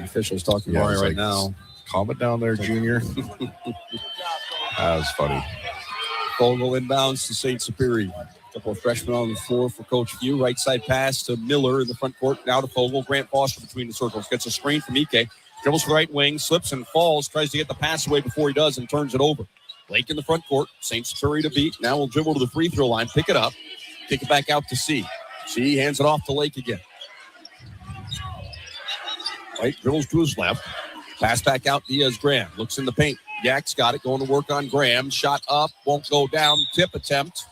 official's talking to Mario right now. Calm it down there, Junior. That was funny. Fogle inbounds to St. Superi. A couple of freshmen on the floor for Coach Few. Right side pass to Miller in the front court. Now to Fogle. Grant Foster between the circles. Gets a screen from Ike. Dribbles to the right wing. Slips and falls. Tries to get the pass away before he does and turns it over. Lake in the front court. St. Superi to beat. Now we'll dribble to the free throw line. Pick it up. Kick it back out to C. C hands it off to Lake again. White dribbles to his left. Pass back out. Diaz Graham looks in the paint. Yak's got it. Going to work on Graham. Shot up. Won't go down. Tip attempt.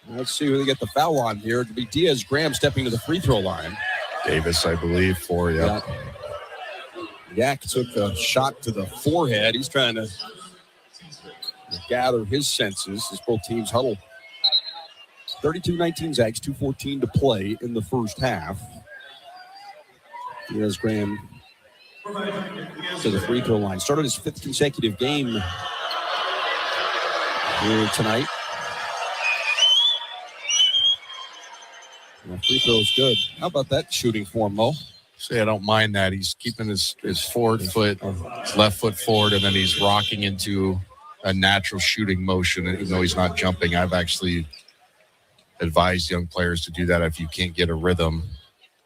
Let's see who they get the foul on here. It'll be Diaz Graham stepping to the free throw line. Davis, I believe, for you. Yeah. Yak took a shot to the forehead. He's trying to gather his senses as both teams huddle. 32-19 Zags, 2:14 to play in the first half. Diaz Graham to the free throw line. Started his 5th consecutive game here tonight. And the free throw is good. How about that shooting form, Mo? See, I don't mind that. He's keeping his forward foot, his left foot forward, and then he's rocking into a natural shooting motion. And even though he's not jumping, I've actually advised young players to do that if you can't get a rhythm.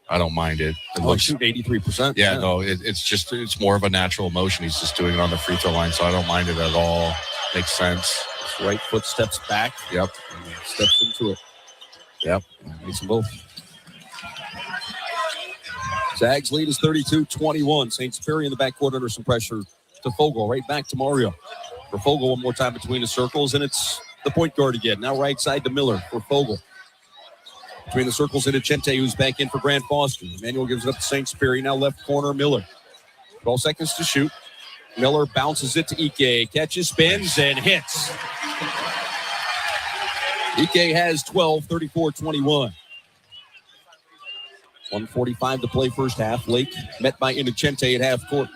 I don't mind it. It looks shoot 83%. Yeah, no, it's more of a natural motion. He's just doing it on the free throw line, so I don't mind it at all. Makes sense. His right foot steps back. Yep. And steps into it. Yep. Makes them both. Zags lead is 32-21. St. Superi in the backcourt under some pressure to Fogle. Right back to Mario. For Fogle one more time between the circles, and it's the point guard again. Now right side to Miller for Fogle. Between the circles into Chente, who's back in for Grant Foster. Emmanuel gives it up to St. Superi. Now left corner, Miller. 12 seconds to shoot. Miller bounces it to Ike. Catches, spins, and hits. Ike has 12, 34-21. 1:45 to play first half. Lake met by Innocente at half court.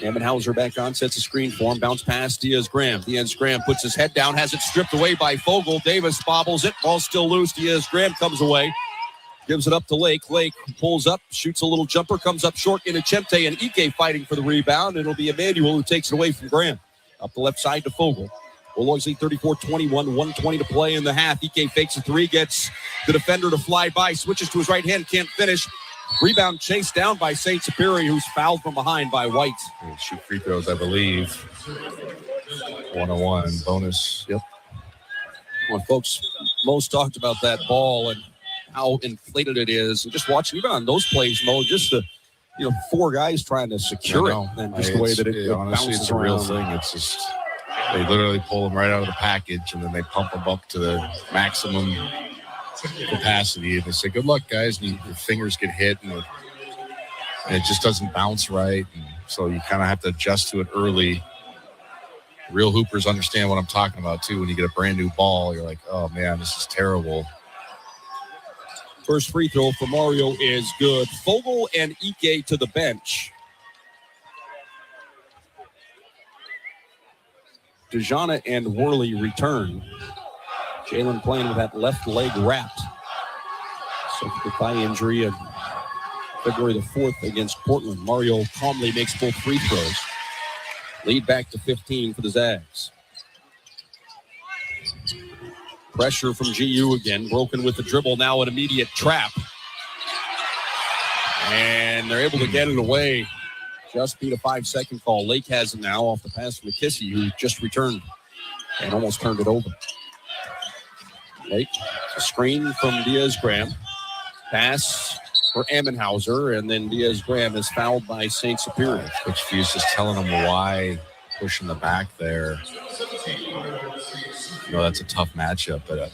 Ammenhauser back on, sets a screen for him. Bounce pass, Diaz Graham. Diaz Graham puts his head down, has it stripped away by Fogle. Davis bobbles it. Ball still loose. Diaz Graham comes away. Gives it up to Lake. Lake pulls up, shoots a little jumper, comes up short. Innocente and Ike fighting for the rebound. It'll be Emmanuel who takes it away from Graham. Up the left side to Fogle. Bulldogs lead 34-21, 1:20 to play in the half. Ike fakes a three, gets the defender to fly by, switches to his right hand, can't finish. Rebound chased down by St. Superior, who's fouled from behind by White. Shoot free throws, I believe. 101 bonus. Yep. Well, folks, most talked about that ball and how inflated it is. And just watching, even on those plays, Mo, just the 4 guys trying to secure it, and just the way that it honestly, bounces it's a real around. thing. It's just they literally pull them right out of the package, and then they pump them up to the maximum capacity, and they say, "Good luck, guys." And your fingers get hit, and it just doesn't bounce right, and so you kind of have to adjust to it early. Real hoopers understand what I'm talking about too. When you get a brand new ball, you're like, "Oh man, this is terrible." First free throw for Mario is good. Fogel and Ike to the bench. DeJana and Worley return. Jalen playing with that left leg wrapped. Suffered a thigh injury on February the 4th against Portland. Mario calmly makes both free throws. Lead back to 15 for the Zags. Pressure from GU again. Broken with the dribble. Now an immediate trap. And they're able to get it away. Just beat a 5-second call. Lake has it now off the pass from McKissy, who just returned and almost turned it over. Lake, a screen from Diaz-Graham. Pass for Ammenhauser, and then Diaz-Graham is fouled by St. Superior. Coach Fuse is telling them why pushing the back there. That's a tough matchup, but it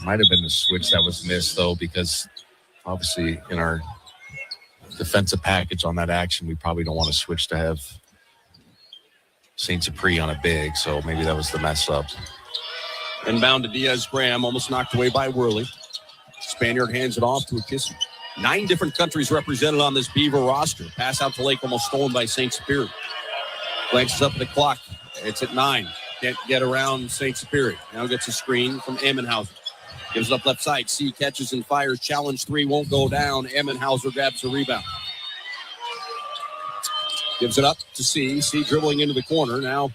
might have been the switch that was missed, though, because obviously in our defensive package on that action, we probably don't want to switch to have St. Superior on a big, so maybe that was the mess up. Inbound to Diaz-Graham, almost knocked away by Worley. Spaniard hands it off to McKissy. 9 different countries represented on this Beaver roster. Pass out to Lake, almost stolen by St. Superior. Glances up at the clock. It's at 9. Can't get around St. Superior. Now gets a screen from Ammenhauser. Gives it up left side. C catches and fires. Challenge 3 won't go down. Ammenhauser grabs the rebound. Gives it up to C. C dribbling into the corner. Now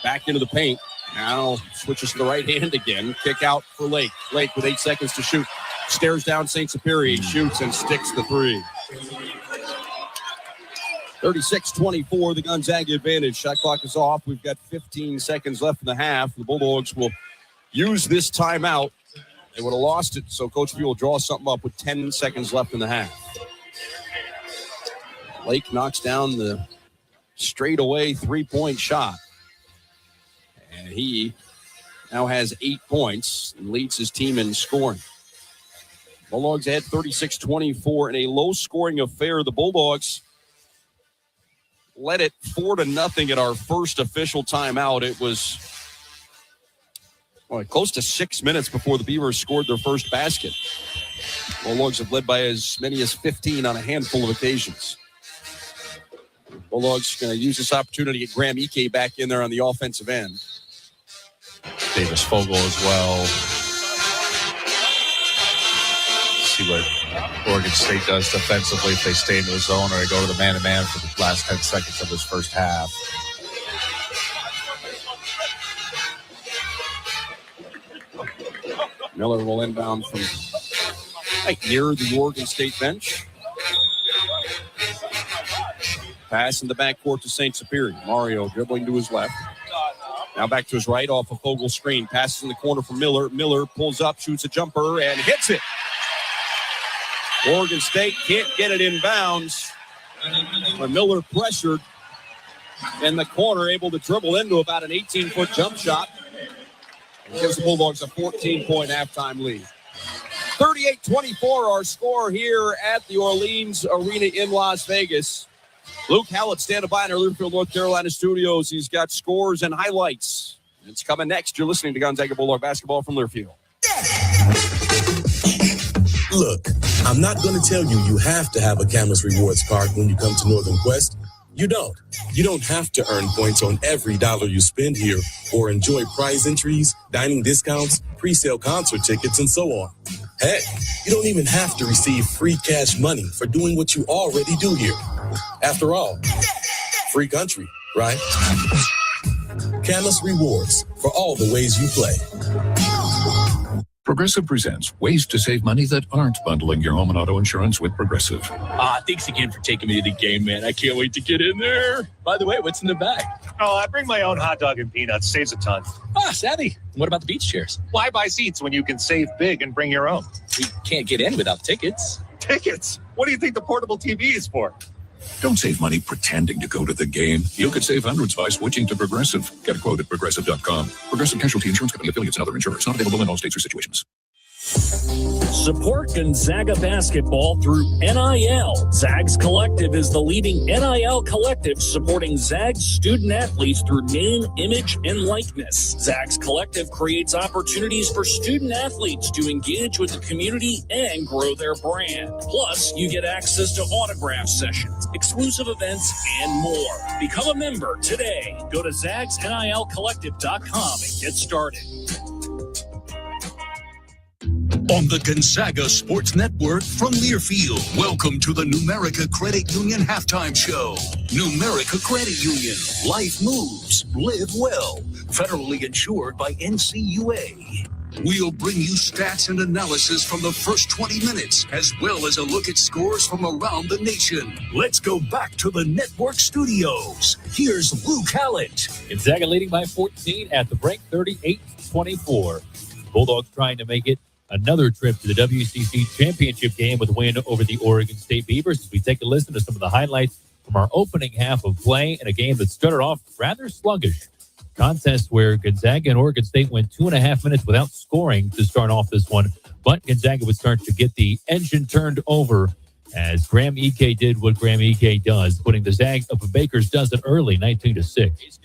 back into the paint. Now switches to the right hand again. Kick out for Lake. Lake with 8 seconds to shoot. Stares down St. Superior. Shoots and sticks the 3. 36-24, the Gonzaga advantage. Shot clock is off. We've got 15 seconds left in the half. The Bulldogs will use this timeout. They would have lost it, so Coach Pugh will draw something up with 10 seconds left in the half. Lake knocks down the straightaway 3-point shot. And he now has 8 points and leads his team in scoring. Bulldogs ahead 36-24 in a low-scoring affair. The Bulldogs led it 4-0 at our first official timeout. It was close to 6 minutes before the Beavers scored their first basket. Bulldogs have led by as many as 15 on a handful of occasions. Bulldogs going to use this opportunity to get Graham Ike back in there on the offensive end. Davis Fogel as well. See what Oregon State does defensively if they stay in the zone or they go to the man-to-man for the last 10 seconds of this first half. Miller will inbound from right near the Oregon State bench. Pass in the backcourt to St. Superior. Mario dribbling to his left. Now back to his right off a Fogel screen. Passes in the corner for Miller. Miller pulls up, shoots a jumper, and hits it. Oregon State can't get it in bounds. When Miller pressured in the corner, able to dribble into about an 18-foot jump shot. And gives the Bulldogs a 14-point halftime lead. 38-24 our score here at the Orleans Arena in Las Vegas. Luke Hallett standing by in our Learfield, North Carolina studios. He's got scores and highlights. It's coming next. You're listening to Gonzaga Bulldog basketball from Learfield. Look, I'm not going to tell you you have to have a Camel's Rewards card when you come to Northern Quest. You don't. You don't have to earn points on every dollar you spend here or enjoy prize entries, dining discounts, pre-sale concert tickets, and so on. Heck, you don't even have to receive free cash money for doing what you already do here. After all, free country, right? Camel's Rewards for all the ways you play. Progressive presents ways to save money that aren't bundling your home and auto insurance with Progressive. Thanks again for taking me to the game, man. I can't wait to get in there. By the way, what's in the bag? Oh, I bring my own hot dog and peanuts. Saves a ton. Savvy. What about the beach chairs? Why buy seats when you can save big and bring your own? We can't get in without tickets. Tickets? What do you think the portable TV is for? Don't save money pretending to go to the game. You could save hundreds by switching to Progressive. Get a quote at Progressive.com. Progressive Casualty Insurance Company affiliates and other insurers. Not available in all states or situations. Support Gonzaga basketball through NIL. Zags Collective is the leading NIL collective supporting Zags student athletes through name, image, and likeness. Zags Collective creates opportunities for student athletes to engage with the community and grow their brand. Plus, you get access to autograph sessions, exclusive events, and more. Become a member today. Go to ZagsNILCollective.com and get started. On the Gonzaga Sports Network from Learfield, welcome to the Numerica Credit Union Halftime Show. Numerica Credit Union. Life moves. Live well. Federally insured by NCUA. We'll bring you stats and analysis from the first 20 minutes, as well as a look at scores from around the nation. Let's go back to the network studios. Here's Luke Hallett. Gonzaga leading by 14 at the break, 38-24. Bulldogs trying to make it another trip to the WCC championship game with a win over the Oregon State Beavers. As we take a listen to some of the highlights from our opening half of play in a game that started off rather sluggish. Contest where Gonzaga and Oregon State went 2.5 minutes without scoring to start off this one, but Gonzaga would start to get the engine turned over as Graham Ike did what Graham Ike does, putting the Zags up a baker's dozen early, 19-6.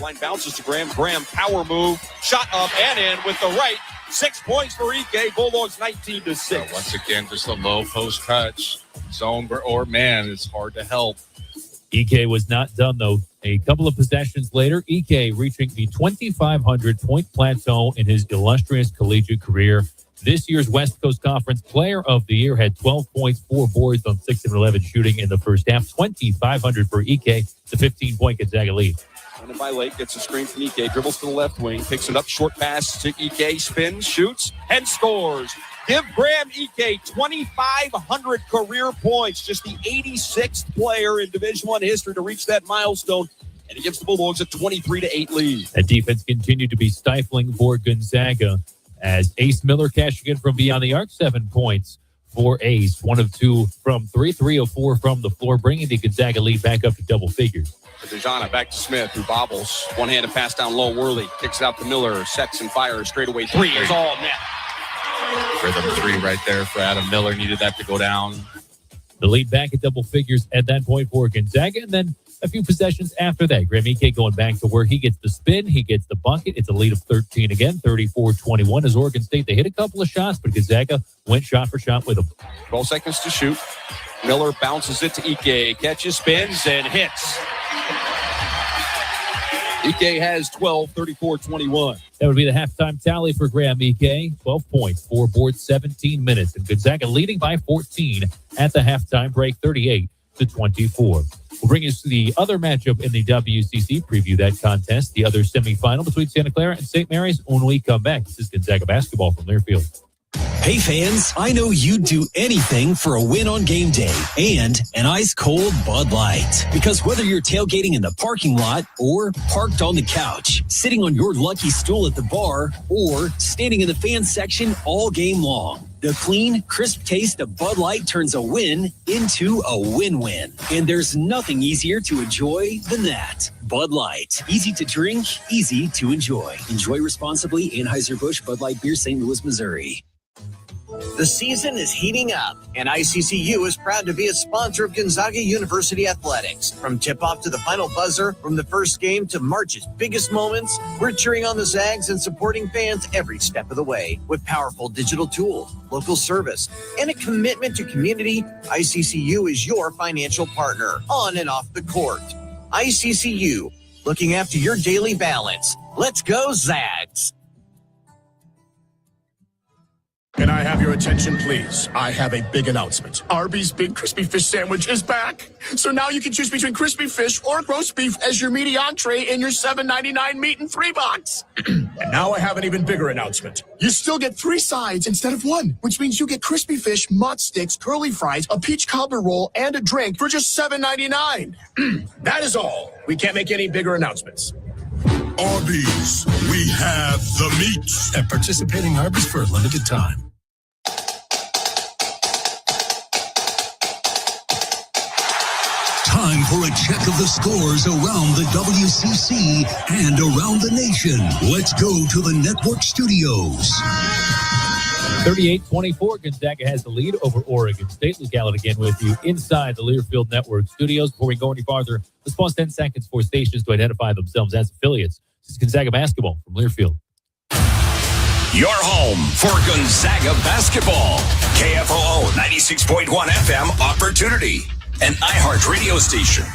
Line bounces to Graham. Graham power move, shot up and in with the right. 6 points for Ike. Bulldogs 19-6. Once again, just a low post touch. Zone or man, it's hard to help. Ike was not done, though. A couple of possessions later, Ike reaching the 2,500-point plateau in his illustrious collegiate career. This year's West Coast Conference Player of the Year had 12 points, 4 boards on 6 of 11 shooting in the first half. 2,500 for Ike, the 15-point Gonzaga lead. Running by Lake, gets a screen from Ike, dribbles to the left wing, picks it up, short pass to Ike, spins, shoots, and scores. Give Graham Ike 2,500 career points, just the 86th player in Division I history to reach that milestone, and he gives the Bulldogs a 23-8 lead. That defense continued to be stifling for Gonzaga as Ace Miller cashing in from beyond the arc, 7 points for Ace, 1 of 2 from 3 of 4 from the floor, bringing the Gonzaga lead back up to double figures. Dejana back to Smith, who bobbles. One-handed pass down low. Worley kicks it out to Miller. Sets and fires. Straightaway 3 is all net. Rhythm 3 right there for Adam Miller. Needed that to go down. The lead back at double figures at that point for Gonzaga. And then a few possessions after that. Graham Ike going back to work. He gets the spin. He gets the bucket. It's a lead of 13 again, 34-21. As Oregon State, they hit a couple of shots, but Gonzaga went shot for shot with them. 12 seconds to shoot. Miller bounces it to Ike. Catches, spins, and hits. Ike has 12, 34-21. That would be the halftime tally for Graham Ike. 12 points, 4 boards, 17 minutes. And Gonzaga leading by 14 at the halftime break, 38-24. We'll bring you to the other matchup in the WCC, preview that contest, the other semifinal between Santa Clara and St. Mary's when we come back. This is Gonzaga basketball from Learfield. Hey fans, I know you'd do anything for a win on game day and an ice-cold Bud Light. Because whether you're tailgating in the parking lot or parked on the couch, sitting on your lucky stool at the bar, or standing in the fan section all game long, the clean, crisp taste of Bud Light turns a win into a win-win. And there's nothing easier to enjoy than that. Bud Light. Easy to drink, easy to enjoy. Enjoy responsibly. Anheuser-Busch Bud Light Beer, St. Louis, Missouri. The season is heating up, and ICCU is proud to be a sponsor of Gonzaga University Athletics. From tip-off to the final buzzer, from the first game to March's biggest moments, we're cheering on the Zags and supporting fans every step of the way. With powerful digital tools, local service, and a commitment to community, ICCU is your financial partner on and off the court. ICCU, looking after your daily balance. Let's go, Zags! Can I have your attention, please? I have a big announcement. Arby's Big Crispy Fish Sandwich is back. So now you can choose between crispy fish or roast beef as your meaty entree in your $7.99 meat and 3 box. And now I have an even bigger announcement. You still get 3 sides instead of 1, which means you get crispy fish, mott sticks, curly fries, a peach cobbler roll, and a drink for just $7.99. That is all. We can't make any bigger announcements. Arby's, we have the meats. At participating Arby's for a limited time. Time for a check of the scores around the WCC and around the nation. Let's go to the network studios. 38-24, Gonzaga has the lead over Oregon State. Luke Allen again with you inside the Learfield Network studios. Before we go any farther, let's pause 10 seconds for stations to identify themselves as affiliates. This is Gonzaga basketball from Learfield. Your home for Gonzaga basketball. KFOO 96.1 FM Opportunity, an iHeart radio station.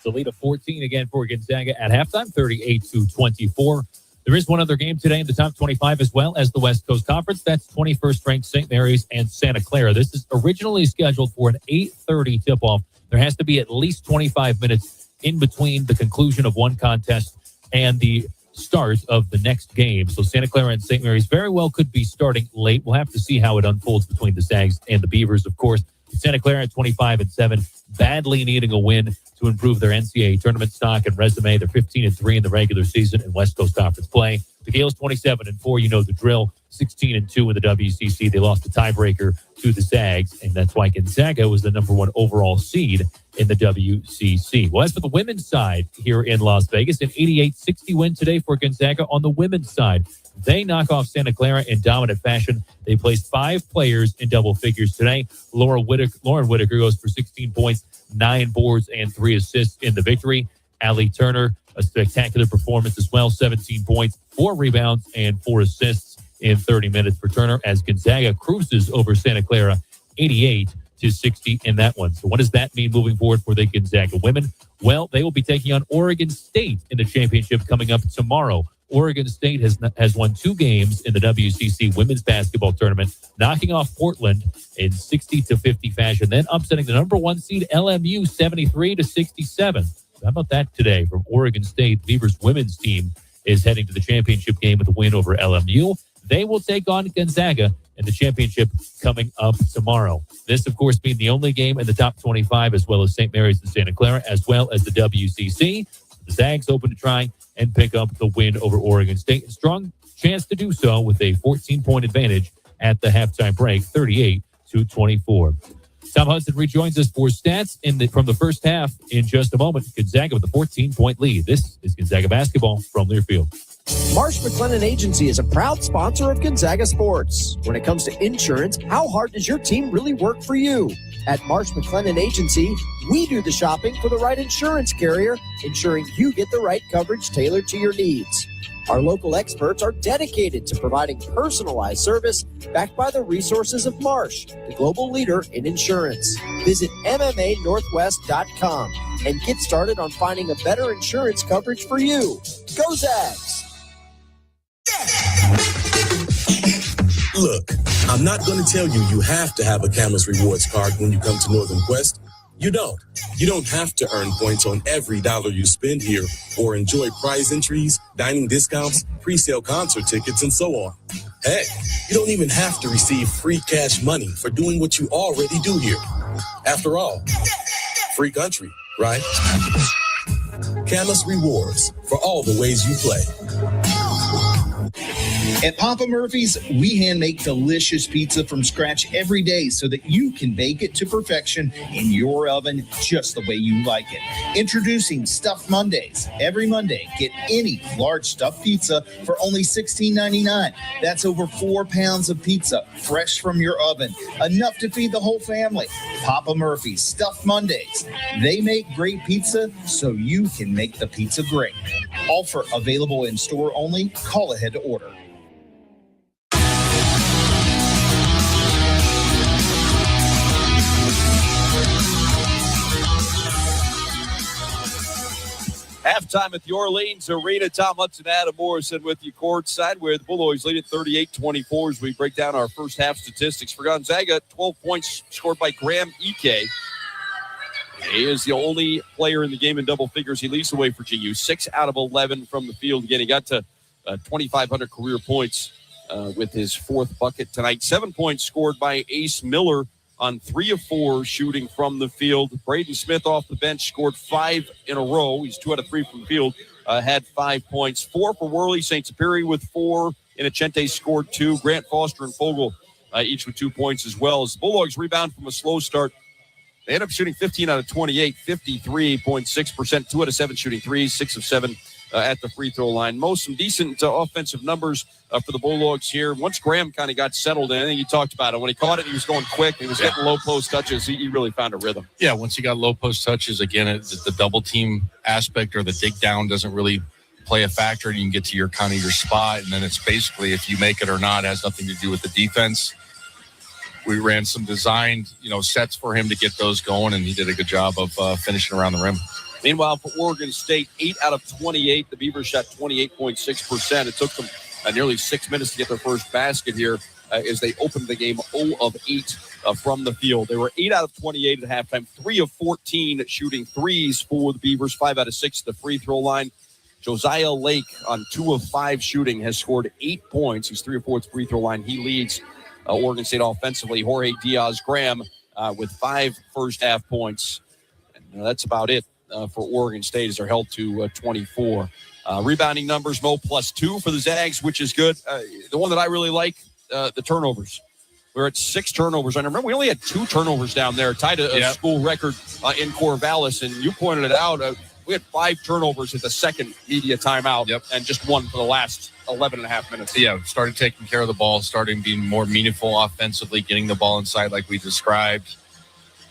The lead of 14 again for Gonzaga at halftime, 38-24. There is one other game today in the top 25 as well as the West Coast Conference. That's 21st ranked St. Mary's and Santa Clara. This is originally scheduled for an 8:30 tip-off. There has to be at least 25 minutes in between the conclusion of one contest and the start of the next game. So Santa Clara and St. Mary's very well could be starting late. We'll have to see how it unfolds between the Zags and the Beavers, of course. Santa Clara at 25-7, badly needing a win to improve their NCAA tournament stock and resume. They're 15-3 in the regular season in West Coast Conference play. The Gales 27-4, you know the drill. 16-2 in the WCC. They lost the tiebreaker to the Zags, and that's why Gonzaga was the number 1 overall seed in the WCC. Well, as for the women's side here in Las Vegas, an 88-60 win today for Gonzaga on the women's side. They knock off Santa Clara in dominant fashion. They placed 5 players in double figures today. Lauren Whitaker goes for 16 points, 9 boards, and 3 assists in the victory. Allie Turner, a spectacular performance as well, 17 points, 4 rebounds, and 4 assists in 30 minutes for Turner as Gonzaga cruises over Santa Clara 88-60 in that one. So what does that mean moving forward for the Gonzaga women? Well, they will be taking on Oregon State in the championship coming up tomorrow. Oregon State has won 2 games in the WCC women's basketball tournament, knocking off Portland in 60-50 fashion, then upsetting the number 1 seed LMU 73-67. How about that today from Oregon State? Beavers women's team is heading to the championship game with a win over LMU. They will take on Gonzaga in the championship coming up tomorrow. This, of course, being the only game in the top 25, as well as St. Mary's and Santa Clara, as well as the WCC. The Zags open to try and pick up the win over Oregon State. A strong chance to do so with a 14-point advantage at the halftime break, 38-24. Tom Hudson rejoins us for stats from the first half in just a moment. Gonzaga with a 14-point lead. This is Gonzaga basketball from Learfield. Marsh McLennan Agency is a proud sponsor of Gonzaga Sports. When it comes to insurance, how hard does your team really work for you? At Marsh McLennan Agency, we do the shopping for the right insurance carrier, ensuring you get the right coverage tailored to your needs. Our local experts are dedicated to providing personalized service backed by the resources of Marsh, the global leader in insurance. Visit MMANorthwest.com and get started on finding a better insurance coverage for you. Go Zags! Look, I'm not going to tell you have to have a Camus Rewards card when you come to Northern Quest. You don't. You don't have to earn points on every dollar you spend here or enjoy prize entries, dining discounts, pre-sale concert tickets, and so on. Heck, you don't even have to receive free cash money for doing what you already do here. After all, free country, right? Camus Rewards for all the ways you play. At Papa Murphy's, we hand make delicious pizza from scratch every day so that you can bake it to perfection in your oven just the way you like it. Introducing Stuffed Mondays. Every Monday, get any large stuffed pizza for only $16.99. That's over 4 pounds of pizza, fresh from your oven, enough to feed the whole family. Papa Murphy's Stuffed Mondays. They make great pizza so you can make the pizza great. Offer available in store only. Call ahead to order. Halftime at the Orleans Arena. Tom Hudson, Adam Morrison with you courtside, where the Bulldogs lead at 38-24 as we break down our first half statistics. For Gonzaga, 12 points scored by Graham Ike. He is the only player in the game in double figures. He leads the way for GU. 6 out of 11 from the field. Again, he got to 2,500 career points with his fourth bucket tonight. 7 points scored by Ace Miller on 3 of 4 shooting from the field. Braden Smith off the bench scored 5 in a row. He's 2 out of 3 from the field, had 5 points. 4 for Worley. St. Superior with 4. Inocente scored 2. Grant Foster and Fogel each with 2 points as well. As the Bulldogs rebound from a slow start, they end up shooting 15 out of 28, 53.6%, 2 out of 7 shooting threes, 6 of 7 at the free throw line. Some decent offensive numbers for the Bulldogs here. Once Graham kind of got settled in, I think you talked about it. When he caught it, he was going quick. He was getting low post touches. He really found a rhythm. Yeah, once he got low post touches, again, the double team aspect or the dig down doesn't really play a factor, and you can get to your kind of your spot. And then it's basically if you make it or not, it has nothing to do with the defense. We ran some designed, sets for him to get those going, and he did a good job of finishing around the rim. Meanwhile, for Oregon State, 8 out of 28. The Beavers shot 28.6%. It took them nearly 6 minutes to get their first basket here as they opened the game 0 of 8 from the field. They were 8 out of 28 at halftime, 3 of 14 shooting threes for the Beavers, 5 out of 6 at the free throw line. Josiah Lake on 2 of 5 shooting has scored 8 points. He's 3 of 4 at the free throw line. He leads Oregon State offensively. Jorge Diaz-Graham with 5 first-half points. And that's about it for Oregon State as they're held to 24. Rebounding numbers, Mo, +2 for the Zags, which is good. The one that I really like, the turnovers. We're at 6 turnovers. And remember, we only had 2 turnovers down there, tied a school record in Corvallis. And you pointed it out. We had 5 turnovers at the second media timeout and just 1 for the last 11 and a half minutes. Yeah, started taking care of the ball, starting being more meaningful offensively, getting the ball inside like we described,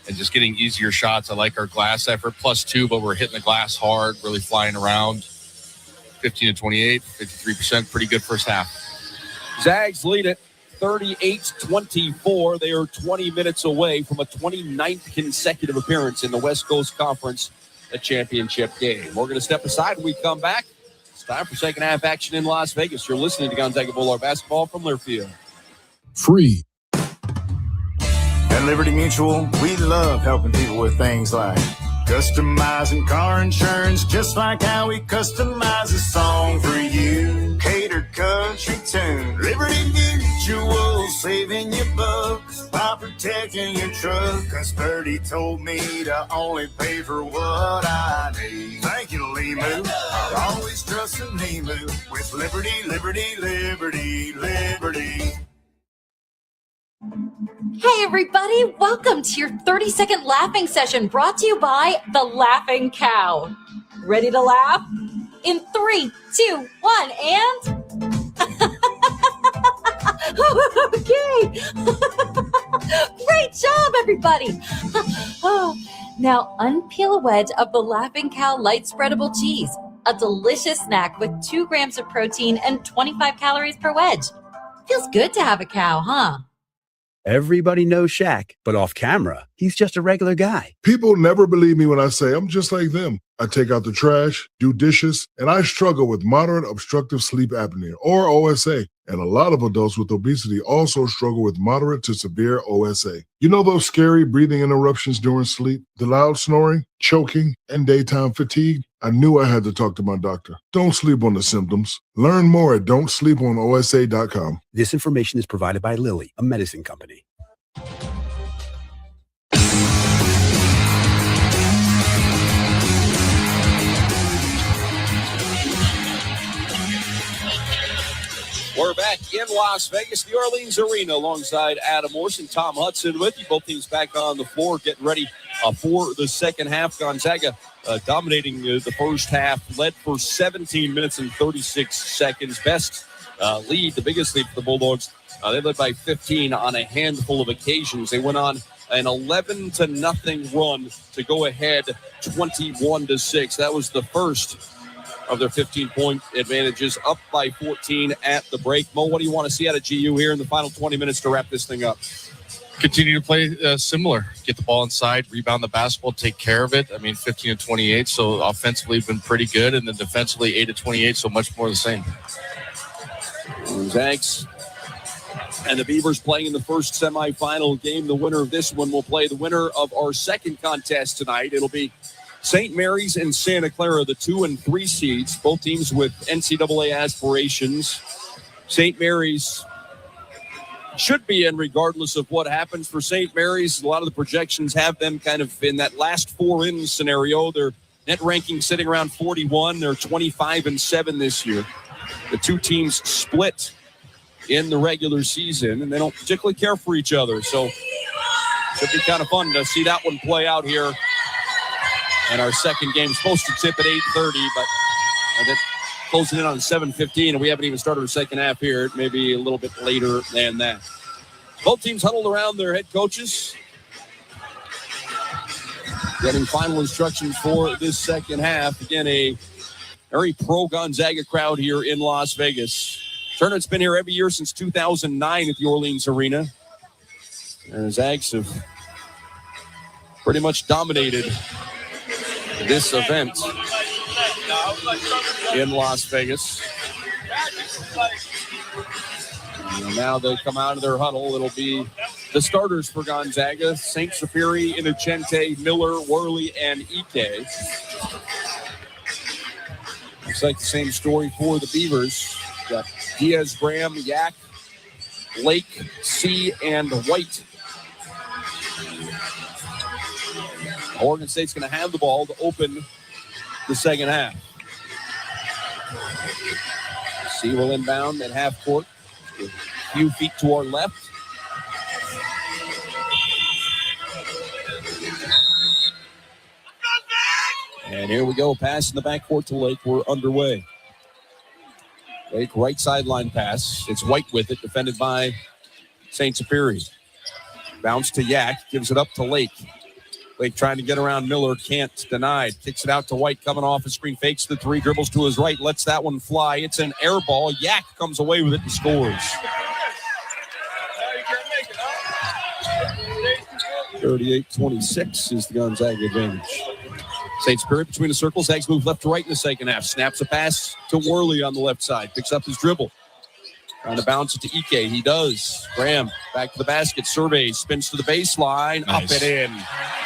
and just getting easier shots. I like our glass effort, +2, but we're hitting the glass hard, really flying around. 15 to 28, 53%, pretty good first half. Zags lead it 38-24. They are 20 minutes away from a 29th consecutive appearance in the West Coast Conference, a championship game. We're going to step aside when we come back. It's time for second half action in Las Vegas. You're listening to Gonzaga Bulldog basketball from Learfield. Free. At Liberty Mutual, we love helping people with things like customizing car insurance, just like how we customize a song for you. Catered country tune. Liberty Mutual, saving you bucks by protecting your truck. Cause Birdie told me to only pay for what I need. Thank you, Limu. I always trust in Limu with Liberty, Liberty, Liberty, Liberty. Hey everybody, welcome to your 30-second laughing session brought to you by The Laughing Cow. Ready to laugh? In 3, 2, 1, and... Okay. Great job, everybody. Now unpeel a wedge of the Laughing Cow light spreadable cheese, a delicious snack with 2 grams of protein and 25 calories per wedge. Feels good to have a cow, huh? Everybody knows Shaq, but off camera, he's just a regular guy. People never believe me when I say I'm just like them. I take out the trash, do dishes, and I struggle with moderate obstructive sleep apnea, or OSA. And a lot of adults with obesity also struggle with moderate to severe OSA. You know those scary breathing interruptions during sleep, the loud snoring, choking, and daytime fatigue? I knew I had to talk to my doctor. Don't sleep on the symptoms. Learn more at don'tsleeponosa.com. This information is provided by Lilly, a medicine company. We're back in Las Vegas, the Orleans Arena, alongside Adam Morrison, Tom Hudson with you. Both teams back on the floor, getting ready for the second half. Gonzaga dominating the first half, led for 17 minutes and 36 seconds. Best lead, the biggest lead for the Bulldogs. They led by 15 on a handful of occasions. They went on an 11-0 run to go ahead 21-6. That was the first of their 15-point advantages, up by 14 at the break. Mo, what do you want to see out of GU here in the final 20 minutes to wrap this thing up? Continue to play similar. Get the ball inside, rebound the basketball, take care of it. I mean, 15-28, so offensively been pretty good, and then defensively 8-28, so much more the same. Zags and the Beavers playing in the first semifinal game. The winner of this one will play the winner of our second contest tonight. It'll be St. Mary's and Santa Clara, the 2 and 3 seeds, both teams with NCAA aspirations. St. Mary's should be in regardless of what happens for St. Mary's. A lot of the projections have them kind of in that last 4-in scenario. Their net ranking sitting around 41. They're 25-7 this year. The two teams split in the regular season, and they don't particularly care for each other. So should be kind of fun to see that one play out here. And our second game is supposed to tip at 8:30, but it closing in on 7:15, and we haven't even started our second half here. It may be a little bit later than that. Both teams huddled around their head coaches, getting final instructions for this second half. Again, a very pro-Gonzaga crowd here in Las Vegas. Tournament's been here every year since 2009 at the Orleans Arena. And the Zags have pretty much dominated this event in Las Vegas. And now they come out of their huddle. It'll be the starters for Gonzaga: St. Safiri, Inocente, Miller, Worley, and Ike. Looks like the same story for the Beavers. Got Diaz, Graham, Yak, Lake, C, and White. Oregon State's going to have the ball to open the second half. C will inbound at half court. A few feet to our left. And here we go. Pass in the backcourt to Lake. We're underway. Lake, right sideline pass. It's White with it, defended by St. Safiri. Bounce to Yak. Gives it up to Lake. Lake trying to get around Miller. Can't. Denied. Kicks it out to White. Coming off a screen. Fakes the three. Dribbles to his right. Lets that one fly. It's an air ball. Yak comes away with it and scores. 38-26 is the Gonzaga advantage. St. Spirit between the circles. Zags move left to right in the second half. Snaps a pass to Worley on the left side. Picks up his dribble. Trying to bounce it to Ike. He does. Graham back to the basket. Surveys. Spins to the baseline. Nice. Up and in.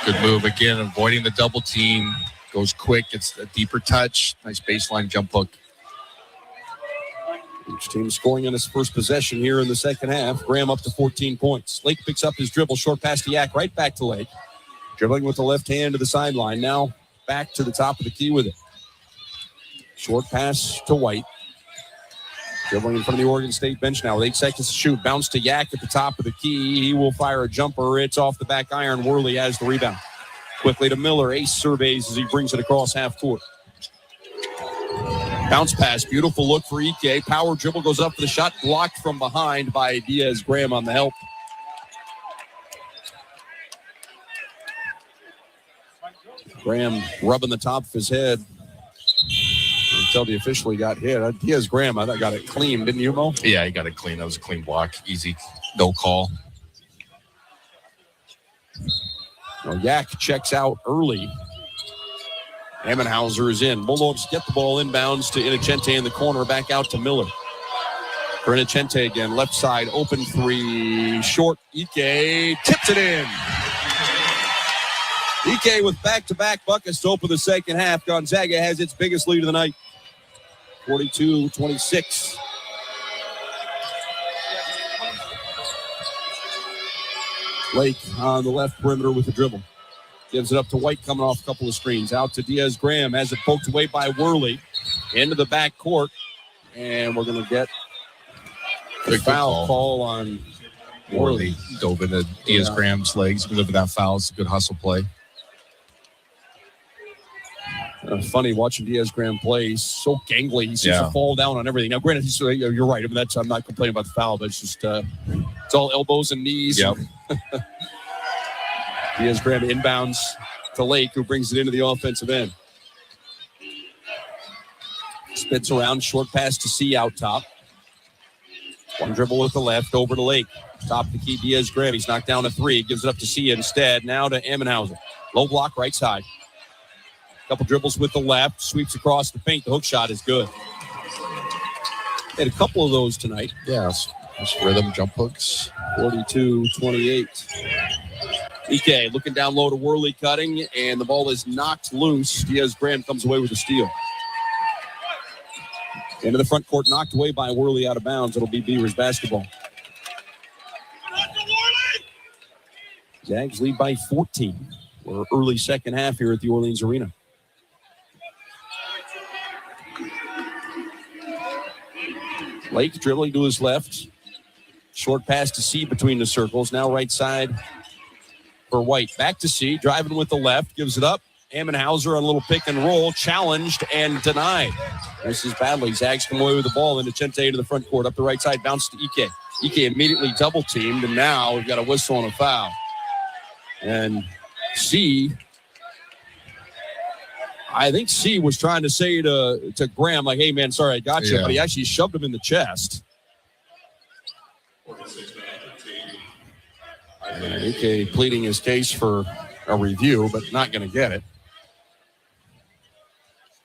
Good move again. Avoiding the double team. Goes quick. It's a deeper touch. Nice baseline jump hook. Each team scoring on his first possession here in the second half. Graham up to 14 points. Lake picks up his dribble. Short pass to Yak. Right back to Lake. Dribbling with the left hand to the sideline. Now back to the top of the key with it. Short pass to White. Dribbling in front of the Oregon State bench now with 8 seconds to shoot. Bounce to Yak at the top of the key. He will fire a jumper. It's off the back iron. Worley has the rebound. Quickly to Miller. Ace surveys as he brings it across half court. Bounce pass. Beautiful look for Ike. Power dribble goes up for the shot. Blocked from behind by Diaz Graham on the help. Graham rubbing the top of his head until the official got hit. Diaz Graham, I thought, got it clean, didn't you, Mo? Yeah, he got it clean. That was a clean block. Easy. No call. Well, Yak checks out early. Ammenhauser is in. Bulldogs get the ball inbounds to Inocente in the corner. Back out to Miller. For Inocente again. Left side. Open three. Short. Ike tips it in. Ike with back-to-back buckets to open the second half. Gonzaga has its biggest lead of the night. 42-26. Lake on the left perimeter with the dribble. Gives it up to White coming off a couple of screens. Out to Diaz Graham. Has it poked away by Worley. Into the back court. And we're going to get the foul call on Worley. Dove into Diaz Graham's legs. We live with that foul. It's a good hustle play. Funny watching Diaz Graham play. He's so gangly. He seems to fall down on everything. Now, granted, you're right. I mean, I'm not complaining about the foul, but it's just it's all elbows and knees. Yep. Diaz Graham inbounds to Lake, who brings it into the offensive end. Spits around, short pass to C out top. One dribble with the left, over to Lake. Top of the key, Diaz-Graham. He's knocked down a three. Gives it up to Sia instead. Now to Emmenhauser. Low block, right side. Couple dribbles with the left. Sweeps across the paint. The hook shot is good. Had a couple of those tonight. Yes. Just rhythm jump hooks. 42-28. Ike looking down low to Worley cutting, and the ball is knocked loose. Diaz-Graham comes away with a steal. Into the front court, knocked away by Worley out of bounds. It'll be Beavers basketball. Zags lead by 14. We're early second half here at the Orleans Arena. Lake dribbling to his left. Short pass to C between the circles. Now right side for White. Back to C, driving with the left. Gives it up. Emmenhauser on a little pick and roll. Challenged and denied. This is badly. Zags come away with the ball. And Chente to the front court. Up the right side. Bounce to Ike. Ike immediately double teamed. And now we've got a whistle and a foul. And C, I think C was trying to say to Graham, like, hey, man, sorry, I got you. Yeah. But he actually shoved him in the chest. Ike pleading his case for a review, but not going to get it.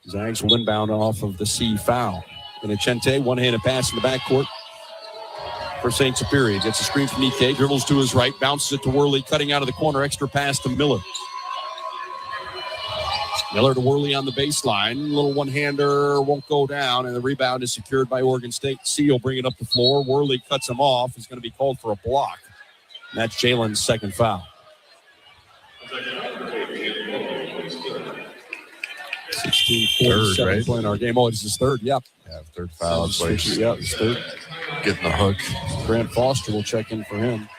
Zags will inbound off of the C foul. And Chente, one-handed pass in the backcourt for St. Superior. Gets a screen from Ike, dribbles to his right, bounces it to Worley, cutting out of the corner, extra pass to Miller. Miller to Worley on the baseline. Little one-hander won't go down, and the rebound is secured by Oregon State. C will bring it up the floor. Worley cuts him off. He's going to be called for a block. And that's Jalen's second foul. 16-47 right? point in our game. Oh, it's his third. Yep. Yeah, third foul. Yep, his third. Getting the hook. Grant Foster will check in for him.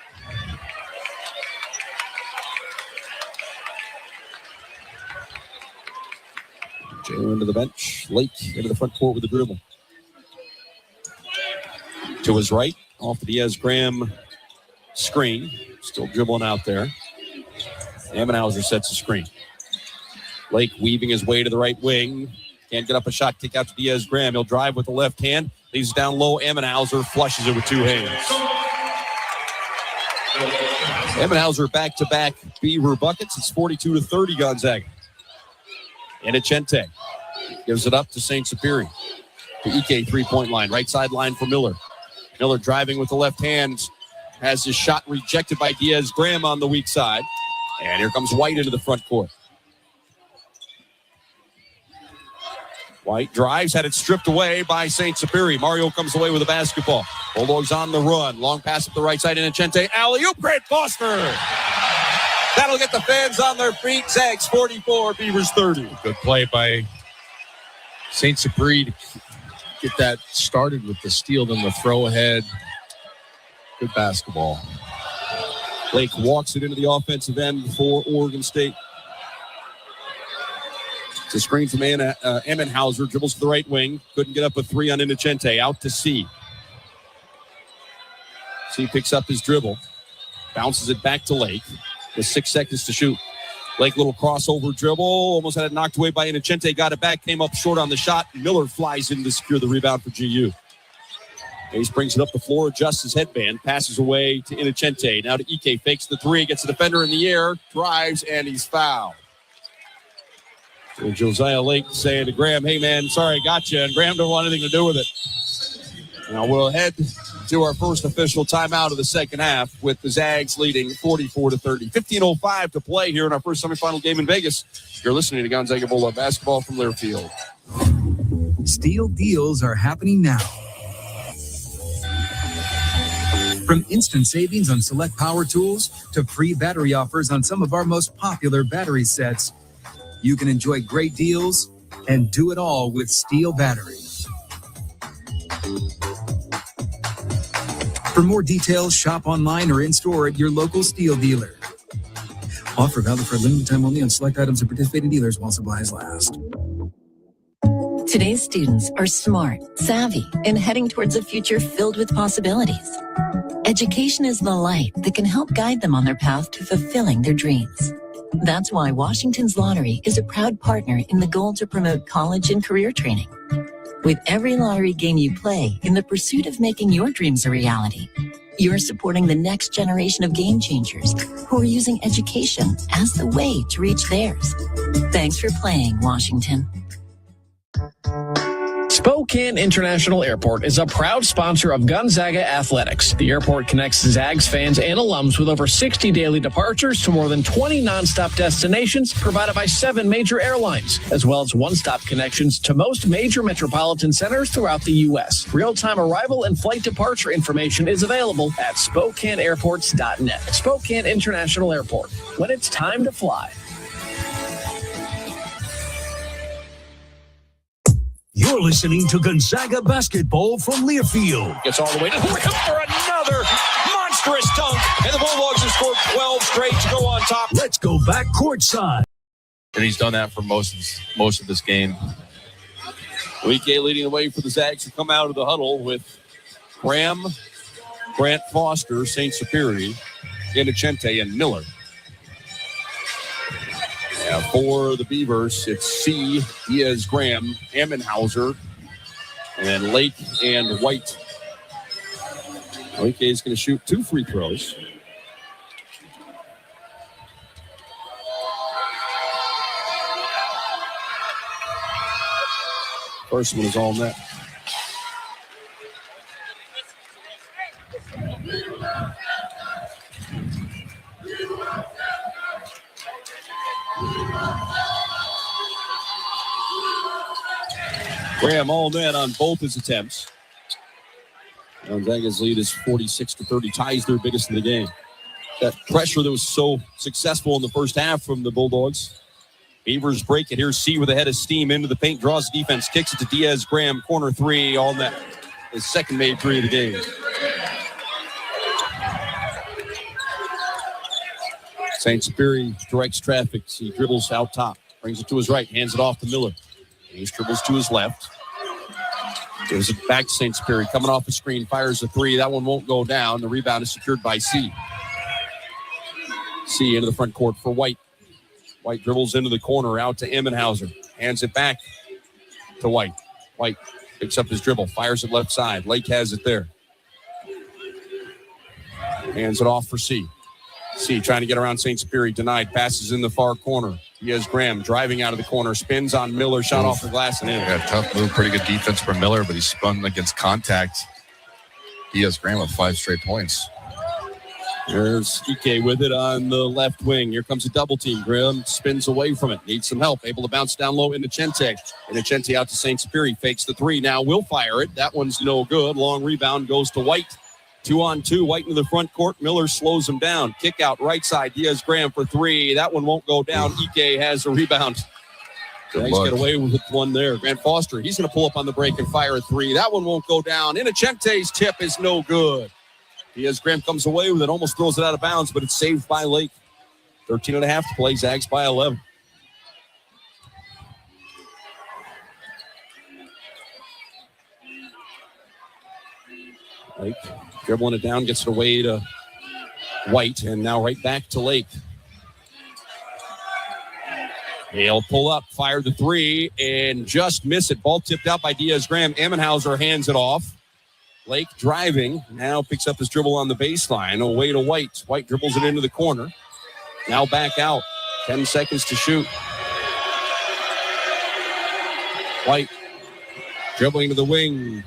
Jalen to the bench. Lake into the front court with the dribble. To his right, off the Diaz-Graham screen. Still dribbling out there. Emmenhauser sets the screen. Lake weaving his way to the right wing. Can't get up a shot. Kick out to Diaz-Graham. He'll drive with the left hand. Leaves down low. Emmenhauser flushes it with two hands. Emmenhauser back-to-back Beaver buckets. It's 42-30 Gonzaga. And Chente gives it up to St. Superior. The Ike three-point line. Right sideline for Miller. Miller driving with the left hand. Has his shot rejected by Diaz-Graham on the weak side. And here comes White into the front court. White drives, had it stripped away by St. Superior. Mario comes away with a basketball. Bulldogs on the run. Long pass up the right side. Chente. Alley-oop. Grant Foster. That'll get the fans on their feet. Zags 44, Beavers 30. Good play by St. Superior to get that started with the steal, then the throw ahead. Good basketball. Lake walks it into the offensive end for Oregon State. It's a screen from Emmenhauser. Dribbles to the right wing. Couldn't get up a three on Chente. Out to C. C picks up his dribble. Bounces it back to Lake. With 6 seconds to shoot. Lake, little crossover dribble. Almost had it knocked away by Chente. Got it back. Came up short on the shot. Miller flies in to secure the rebound for GU. Ace brings it up the floor. Adjusts his headband. Passes away to Chente. Now to Ike. Fakes the three. Gets the defender in the air. Drives, and he's fouled. So Josiah Lake saying to Graham, hey, man, sorry, I got you. And Graham don't want anything to do with it. Now we'll head to our first official timeout of the second half with the Zags leading 44-30. 15:05 to play here in our first semifinal game in Vegas. You're listening to Gonzaga Bulldog basketball from Learfield. Steel deals are happening now. From instant savings on select power tools to free battery offers on some of our most popular battery sets, you can enjoy great deals and do it all with Steel batteries. For more details, shop online or in-store at your local Steel dealer. Offer valid for a limited time only on select items and participating dealers while supplies last. Today's students are smart, savvy, and heading towards a future filled with possibilities. Education is the light that can help guide them on their path to fulfilling their dreams. That's why Washington's Lottery is a proud partner in the goal to promote college and career training. With every lottery game you play in the pursuit of making your dreams a reality, You're supporting the next generation of game changers who are using education as the way to reach theirs. Thanks for playing, Washington. Spokane International Airport is a proud sponsor of Gonzaga Athletics. The airport connects Zags fans and alums with over 60 daily departures to more than 20 nonstop destinations provided by 7 major airlines, as well as one-stop connections to most major metropolitan centers throughout the U.S. Real-time arrival and flight departure information is available at SpokaneAirports.net. Spokane International Airport, when it's time to fly. You're listening to Gonzaga basketball from Learfield. Gets all the way to the rim for another monstrous dunk. And the Bulldogs have scored 12 straight to go on top. Let's go back courtside. And he's done that for most of this game. Grant leading the way for the Zags to come out of the huddle with Graham, Grant Foster, St. Superi, Innocente, and Miller. For the Beavers, it's C, Diaz, Graham, Ammenhauser, and then Lake and White. Lake is going to shoot 2 free throws. First one is all net. Graham all net on both his attempts. Gonzaga's lead is 46-30, ties their biggest in the game. That pressure that was so successful in the first half from the Bulldogs. Beavers break it. Here's C with a head of steam into the paint, draws the defense, kicks it to Diaz. Graham, corner 3, all net. His second made 3 of the game. St. Superi directs traffic. He dribbles out top, brings it to his right, hands it off to Miller. He dribbles to his left. Gives it back to St. Superi. Coming off the screen, fires a 3. That one won't go down. The rebound is secured by C. C into the front court for White. White dribbles into the corner, out to Ammenhauser. Hands it back to White. White picks up his dribble, fires it left side. Lake has it there. Hands it off for C. C trying to get around St. Superi, denied. Passes in the far corner. He has Graham driving out of the corner, spins on Miller, shot off the glass and in. Yeah, tough move, pretty good defense from Miller, but he spun against contact. He has Graham with 5 straight points. There's Ike with it on the left wing. Here comes a double team. Graham spins away from it. Needs some help. Able to bounce down low into Innocente. Innocente out to St. Superi. Fakes the 3. Now will fire it. That one's no good. Long rebound goes to White. 2-on-2. White into the front court. Miller slows him down. Kick out right side. Diaz Graham for 3. That one won't go down. Ike has a rebound. Nice get away with one there. Grant Foster, he's going to pull up on the break and fire a 3. That one won't go down. Innocente's tip is no good. Diaz Graham comes away with it, almost throws it out of bounds, but it's saved by Lake. 13.5 to play. Zags by 11. Lake dribbling it down, gets it away to White, and now right back to Lake. He'll pull up, fire the 3, and just miss it. Ball tipped out by Diaz Graham. Ammenhauser hands it off. Lake driving, now picks up his dribble on the baseline. Away to White. White dribbles it into the corner. Now back out. 10 seconds to shoot. White dribbling to the wing.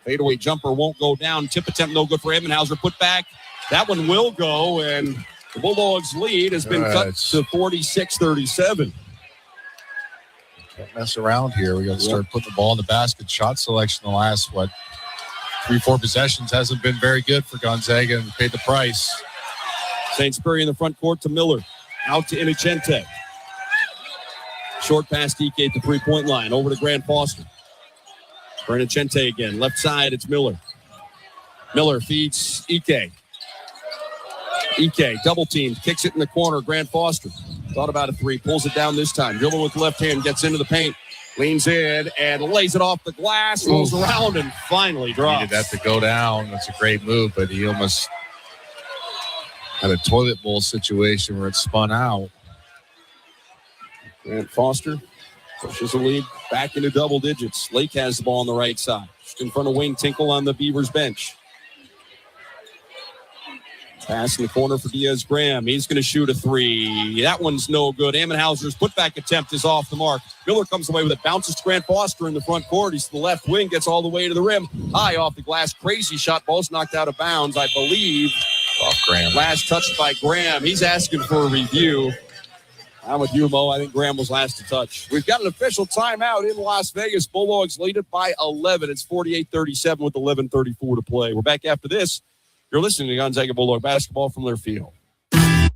Fadeaway jumper won't go down. Tip attempt no good for Ammenhauser. Put back. That one will go, and the Bulldogs' lead has been cut to 46-37. Can't mess around here. We got to start putting the ball in the basket. Shot selection the last, 3-4 possessions hasn't been very good for Gonzaga, and paid the price. St. Superi in the front court to Miller. Out to Innocente. Short pass DK at the 3-point line. Over to Grant Foster. For Innocente again. Left side, it's Miller. Miller feeds Ike. Ike, double team, kicks it in the corner. Grant Foster thought about a 3, pulls it down this time. Dribble with the left hand, gets into the paint, leans in, and lays it off the glass, rolls around, and finally drops. Needed that to go down. That's a great move, but he almost had a toilet bowl situation where it spun out. Grant Foster pushes the lead back into double digits. Lake has the ball on the right side. Just in front of Wayne Tinkle on the Beavers bench. Pass in the corner for Diaz-Graham. He's going to shoot a three. That one's no good. Ammenhauser's putback attempt is off the mark. Miller comes away with it. Bounces to Grant Foster in the front court. He's to the left wing. Gets all the way to the rim. High off the glass. Crazy shot. Ball's knocked out of bounds, I believe. Off Graham. Last touched by Graham. He's asking for a review. I'm with you, Mo. I think Graham was last to touch. We've got an official timeout in Las Vegas. Bulldogs lead it by 11. It's 48-37 with 11:34 to play. We're back after this. You're listening to Gonzaga Bulldog basketball from their field. At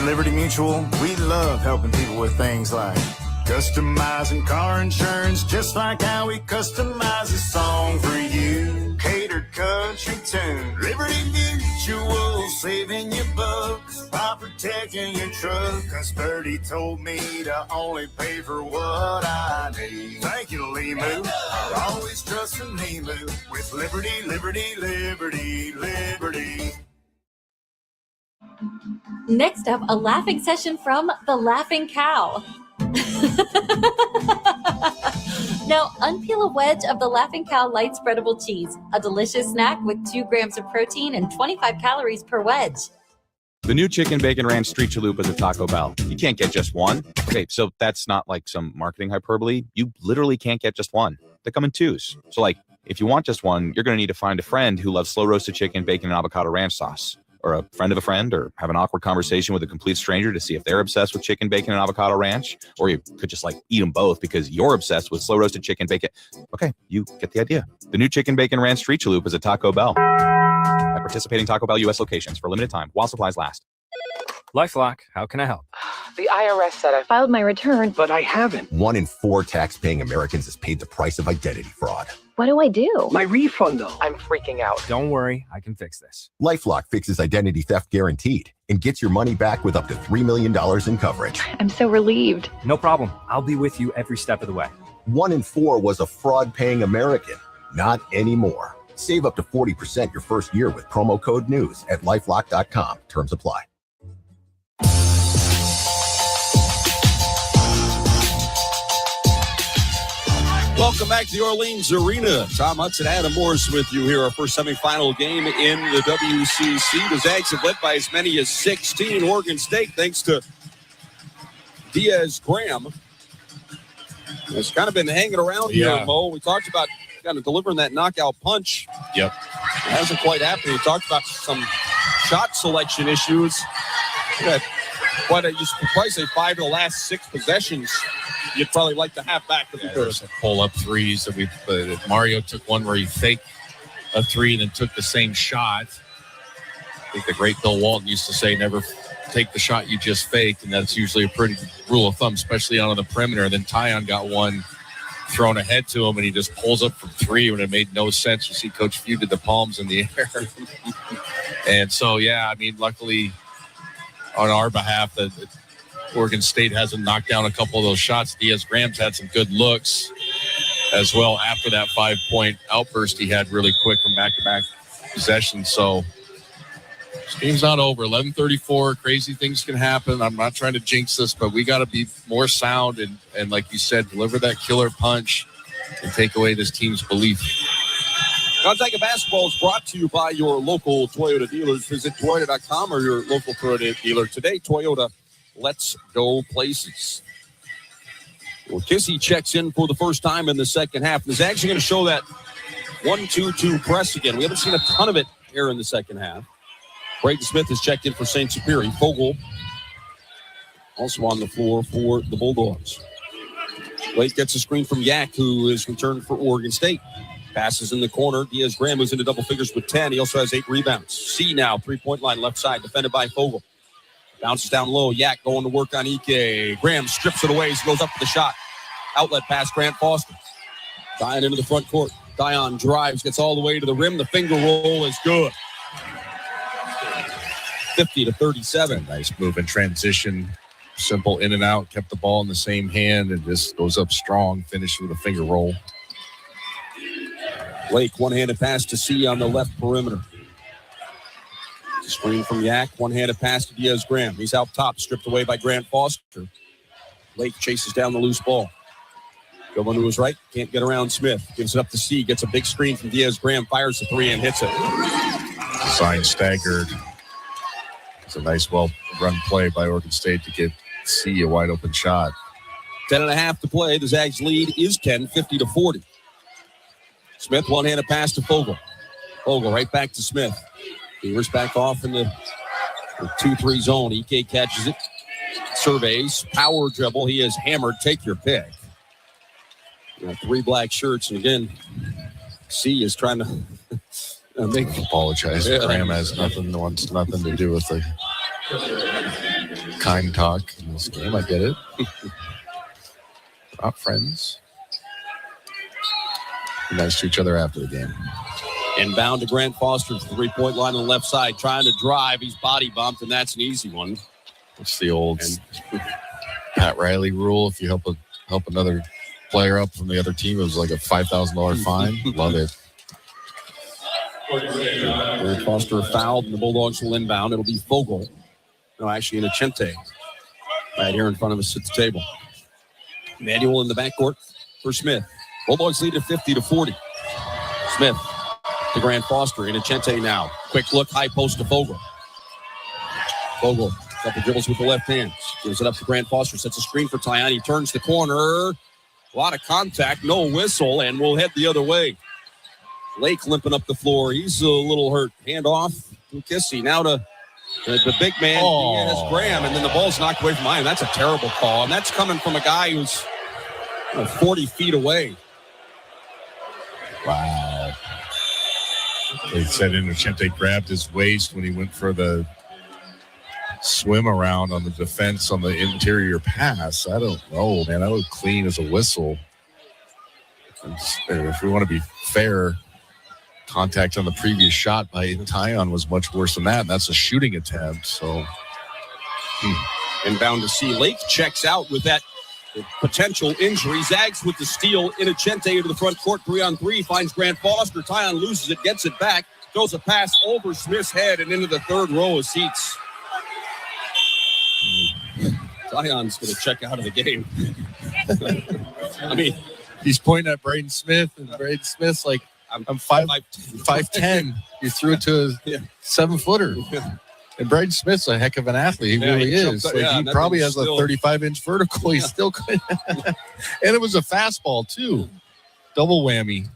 Liberty Mutual, we love helping people with things like customizing car insurance, just like how we customize a song for you. Catered country tune. Liberty Mutual, saving you bucks by protecting your truck. Cause Birdie told me to only pay for what I need. Thank you, Limu. I'll always trust in Limu with Liberty, Liberty, Liberty, Liberty. Next up, a laughing session from the Laughing Cow. Now, unpeel a wedge of the Laughing Cow light spreadable cheese, a delicious snack with 2 grams of protein and 25 calories per wedge. The new Chicken Bacon Ranch Street Chalupa is at Taco Bell. You can't get just one. Okay, so that's not like some marketing hyperbole. You literally can't get just one. They come in 2s. So like, if you want just one, you're going to need to find a friend who loves slow roasted chicken, bacon, and avocado ranch sauce. Or a friend of a friend, or have an awkward conversation with a complete stranger to see if they're obsessed with chicken, bacon, and avocado ranch. Or you could just like eat them both because you're obsessed with slow roasted chicken, bacon. Okay, you get the idea. The new Chicken Bacon Ranch Street Chalupa is at Taco Bell. At participating Taco Bell U.S. locations for a limited time while supplies last. LifeLock, how can I help? The IRS said I filed my return, But I haven't. 1 in 4 tax-paying Americans has paid the price of identity fraud. What do I do? My refund, though. I'm freaking out. Don't worry, I can fix this. LifeLock fixes identity theft guaranteed and gets your money back with up to $3 million in coverage. I'm so relieved. No problem. I'll be with you every step of the way. 1 in 4 was a fraud-paying American. Not anymore. Save up to 40% your first year with promo code NEWS at LifeLock.com. Terms apply. Welcome back to the Orleans Arena. Tom Hudson, Adam Morris with you here. Our first semifinal game in the WCC. The Zags have led by as many as 16. Oregon State, thanks to Diaz-Graham, has kind of been hanging around here, Mo. We talked about kind of delivering that knockout punch. Yep. It hasn't quite happened. We talked about some shot selection issues. But you should probably say 5 of the last 6 possessions you'd probably like to have back. There's pull-up threes that Mario took one where he faked a 3 and then took the same shot. I think the great Bill Walton used to say, never take the shot you just faked, and that's usually a pretty rule of thumb, especially out on the perimeter. And then Tyon got one thrown ahead to him, and he just pulls up from 3 when it made no sense. You see Coach Few did the palms in the air. And so, luckily on our behalf that Oregon State hasn't knocked down a couple of those shots. Diaz-Graham's had some good looks as well after that 5-point outburst he had really quick from back-to-back possessions. So this game's not over. 11:34, crazy things can happen. I'm not trying to jinx this, but we got to be more sound and like you said, deliver that killer punch and take away this team's belief. Gonzaga basketball is brought to you by your local Toyota dealers. Visit Toyota.com or your local Toyota dealer today. Toyota, let's go places. Well, Kissy checks in for the first time in the second half. The Zags are going to show that 1-2-2 press again. We haven't seen a ton of it here in the second half. Braden Smith has checked in for St. Superior. Fogel also on the floor for the Bulldogs. Blake gets a screen from Yak, who is returned for Oregon State. Passes in the corner. Diaz-Graham was into double figures with 10. He also has 8 rebounds. C now, 3-point line, left side, defended by Fogel. Bounces down low. Yak going to work on Ike. Graham strips it away as he goes up for the shot. Outlet pass, Grant Foster. Tyon into the front court. Tyon drives, gets all the way to the rim. The finger roll is good. 50-37. Nice move in transition. Simple in and out. Kept the ball in the same hand and just goes up strong. Finished with a finger roll. Blake, one-handed pass to C on the left perimeter. Screen from Yak, one-handed pass to Diaz-Graham. He's out top, stripped away by Grant Foster. Blake chases down the loose ball. Going to his right, can't get around Smith. Gives it up to C, gets a big screen from Diaz-Graham, fires the 3 and hits it. Sign staggered. It's a nice, well-run play by Oregon State to see a wide-open shot. 10.5 to play. The Zags lead is 10, 50-40. Smith, one-handed pass to Fogle. Fogle right back to Smith. Beavers back off in the 2-3 zone. EK catches it. Surveys. Power dribble. He is hammered. Take your pick. 3 black shirts. And again, C is trying to apologize. Yeah. Graham wants nothing to do with the kind talk in this game. I get it. Not friends. Be nice to each other after the game. Inbound to Grant Foster to the 3-point line on the left side. Trying to drive. He's body bumped, and that's an easy one. It's the old Pat Riley rule. If you help another player up from the other team, it was like a $5,000 fine. Love it. Grant Foster fouled, and the Bulldogs will inbound. It'll be Fogle. No, actually, Inocente. Right here in front of us at the table. Manuel in the backcourt for Smith. Bulldogs lead at 50-40. Smith to Grant Foster. Inocente now. Quick look, high post to Fogle. Fogle, couple dribbles with the left hand. Gives it up to Grant Foster. Sets a screen for Tyon. He turns the corner. A lot of contact, no whistle, and we'll head the other way. Lake limping up the floor. He's a little hurt. Hand off to Kissy. Now to the big man, Diaz Graham, and then the ball's knocked away from him. That's a terrible call, and that's coming from a guy who's 40 feet away. Wow. They said Inocente grabbed his waist when he went for the swim around on the defense on the interior pass. I don't know, man. That was clean as a whistle. If we want to be fair, contact on the previous shot by Tyon was much worse than that. And that's a shooting attempt. So, Inbound to C. Lake checks out with that potential injury. Zags with the steal. Inocente into the front court. 3-on-3. Finds Grant Foster. Tyon loses it. Gets it back. Throws a pass over Smith's head and into the third row of seats. Tyon's going to check out of the game. I mean, he's pointing at Braden Smith, and Braden Smith's like, I'm 5'10". You threw it to a 7-footer. Yeah. And Braden Smith's a heck of an athlete. He really is. He probably has a 35-inch vertical. He's still good. And it was a fastball, too. Double whammy.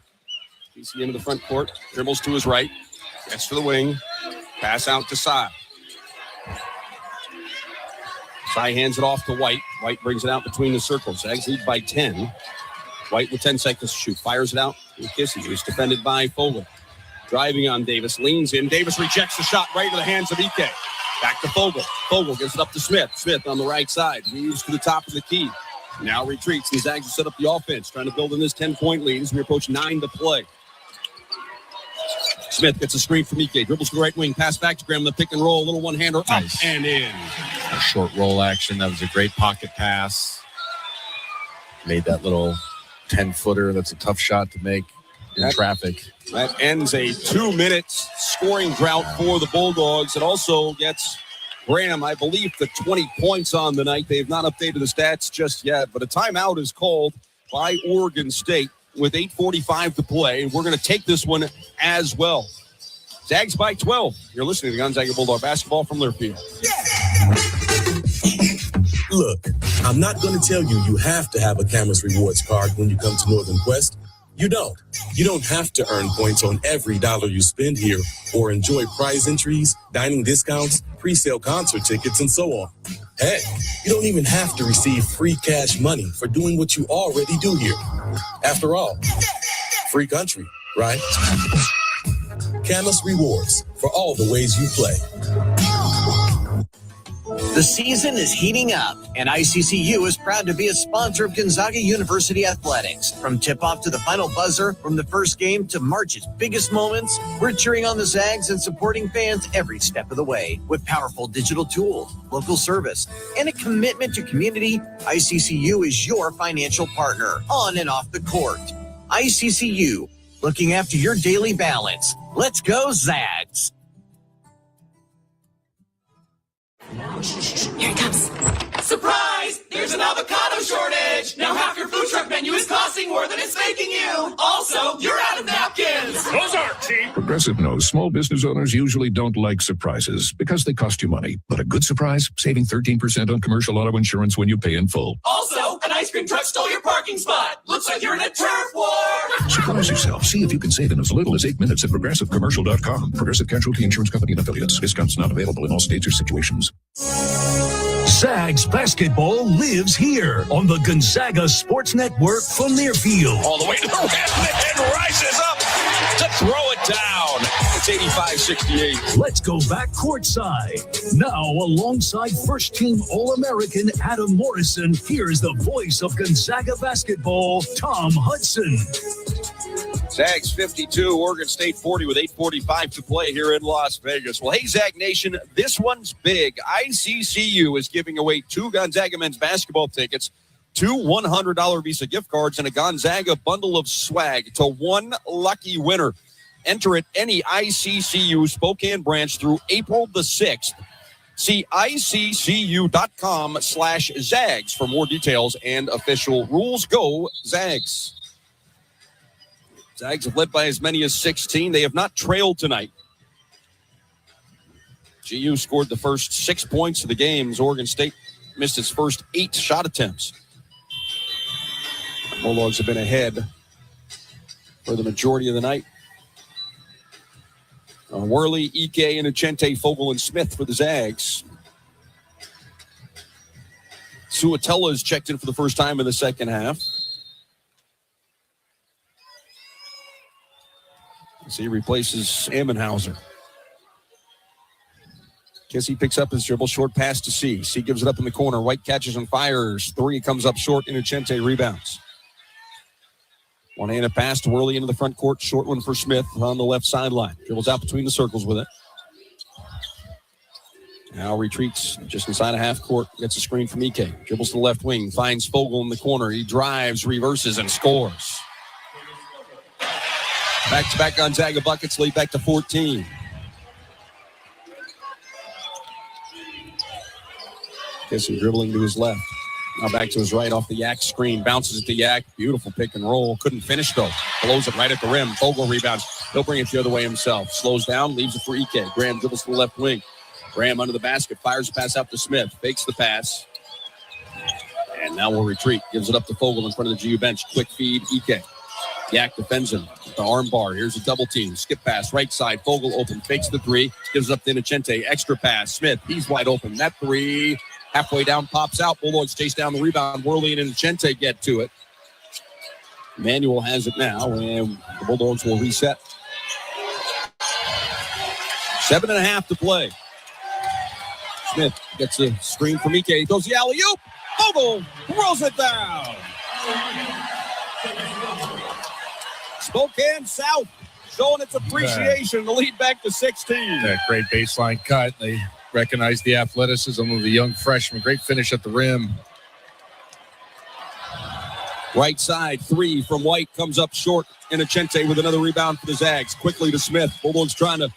He's into the front court. Dribbles to his right. Gets to the wing. Pass out to Sai. Sai hands it off to White. White brings it out between the circles. Zags lead by 10. White with 10 seconds to shoot. Fires it out to Kissy, who's defended by Fogle. Driving on Davis. Leans in. Davis rejects the shot right into the hands of EK. Back to Fogle. Fogle gives it up to Smith. Smith on the right side. Moves to the top of the key. Now retreats. The Zags will set up the offense. Trying to build in this 10-point lead as we approach 9 to play. Smith gets a screen from EK. Dribbles to the right wing. Pass back to Graham. The pick and roll. A little one-hander. Nice. Up and in. A short roll action. That was a great pocket pass. Made that little 10-footer. That's a tough shot to make in traffic. That ends a 2-minute scoring drought for the Bulldogs. It also gets Graham, I believe, to 20 points on the night. They have not updated the stats just yet, but a timeout is called by Oregon State with 8:45 to play. We're going to take this one as well. Zags by 12. You're listening to Gonzaga Bulldog basketball from Learfield. Look, I'm not going to tell you have to have a Camas Rewards card when you come to Northern Quest. You don't. You don't have to earn points on every dollar you spend here or enjoy prize entries, dining discounts, pre-sale concert tickets, and so on. Heck, you don't even have to receive free cash money for doing what you already do here. After all, free country, right? Camas Rewards for all the ways you play. The season is heating up, and ICCU is proud to be a sponsor of Gonzaga University Athletics. From tip-off to the final buzzer, from the first game to March's biggest moments, we're cheering on the Zags and supporting fans every step of the way. With powerful digital tools, local service, and a commitment to community, ICCU is your financial partner, on and off the court. ICCU, looking after your daily balance. Let's go, Zags! Here it comes. Surprise! There's an avocado shortage! Now half your food truck menu is costing more than it's making you! Also, you're out of napkins! Those aren't cheap! Progressive knows small business owners usually don't like surprises because they cost you money. But a good surprise, saving 13% on commercial auto insurance when you pay in full. Also, an ice cream truck stole your parking spot. Looks like you're in a turf war. Surprise yourself. See if you can save in as little as 8 minutes at ProgressiveCommercial.com. Progressive Casualty Insurance Company and Affiliates. Discounts not available in all states or situations. Zags basketball lives here on the Gonzaga Sports Network from Learfield. All the way to the rim and rises up to throw it down. It's 85-68. Let's go back courtside. Now, alongside first-team All-American Adam Morrison, here's the voice of Gonzaga basketball, Tom Hudson. Zags 52, Oregon State 40 with 8:45 to play here in Las Vegas. Well, hey, Zag Nation, this one's big. ICCU is giving away 2 Gonzaga men's basketball tickets, 2 $100 Visa gift cards, and a Gonzaga bundle of swag to one lucky winner. Enter at any ICCU Spokane branch through April the 6th. See iccu.com/Zags for more details and official rules. Go Zags. Zags have led by as many as 16. They have not trailed tonight. GU scored the first 6 points of the game as Oregon State missed its first 8 shot attempts. The Bulldogs have been ahead for the majority of the night. Worley, Ike, and Achente, Fogle, and Smith for the Zags. Suatella is checked in for the first time in the second half. He replaces Ammenhauser. Kissy picks up his dribble, short pass to C. C gives it up in the corner. White catches and fires. 3 comes up short. Innocente rebounds. One-handed pass to Worley into the front court. Short one for Smith on the left sideline. Dribbles out between the circles with it. Now retreats just inside a half court. Gets a screen from Ike. Dribbles to the left wing. Finds Fogle in the corner. He drives, reverses, and scores. Back-to-back Gonzaga buckets, lead back to 14. Kissing dribbling to his left. Now back to his right off the Yak screen. Bounces it to Yak. Beautiful pick and roll. Couldn't finish, though. Blows it right at the rim. Fogle rebounds. He'll bring it the other way himself. Slows down, leaves it for Ike. Graham dribbles to the left wing. Graham under the basket. Fires the pass out to Smith. Fakes the pass. And now we'll retreat. Gives it up to Fogle in front of the GU bench. Quick feed, Ike. Yak defends him. The arm bar. Here's a double team. Skip pass. Right side. Fogle open. Fakes the 3. Gives it up to Innocente. Extra pass. Smith. He's wide open. That 3. Halfway down. Pops out. Bulldogs chase down the rebound. Worley and Innocente get to it. Manuel has it now. And the Bulldogs will reset. 7.5 to play. Smith gets a screen from Ike. He goes the alley-oop. Fogle rolls it down. Spokane South showing its appreciation to lead back to 16. That great baseline cut. They recognize the athleticism of the young freshman. Great finish at the rim. Right side, 3 from White comes up short. Innocente with another rebound for the Zags. Quickly to Smith. Bulldogs trying to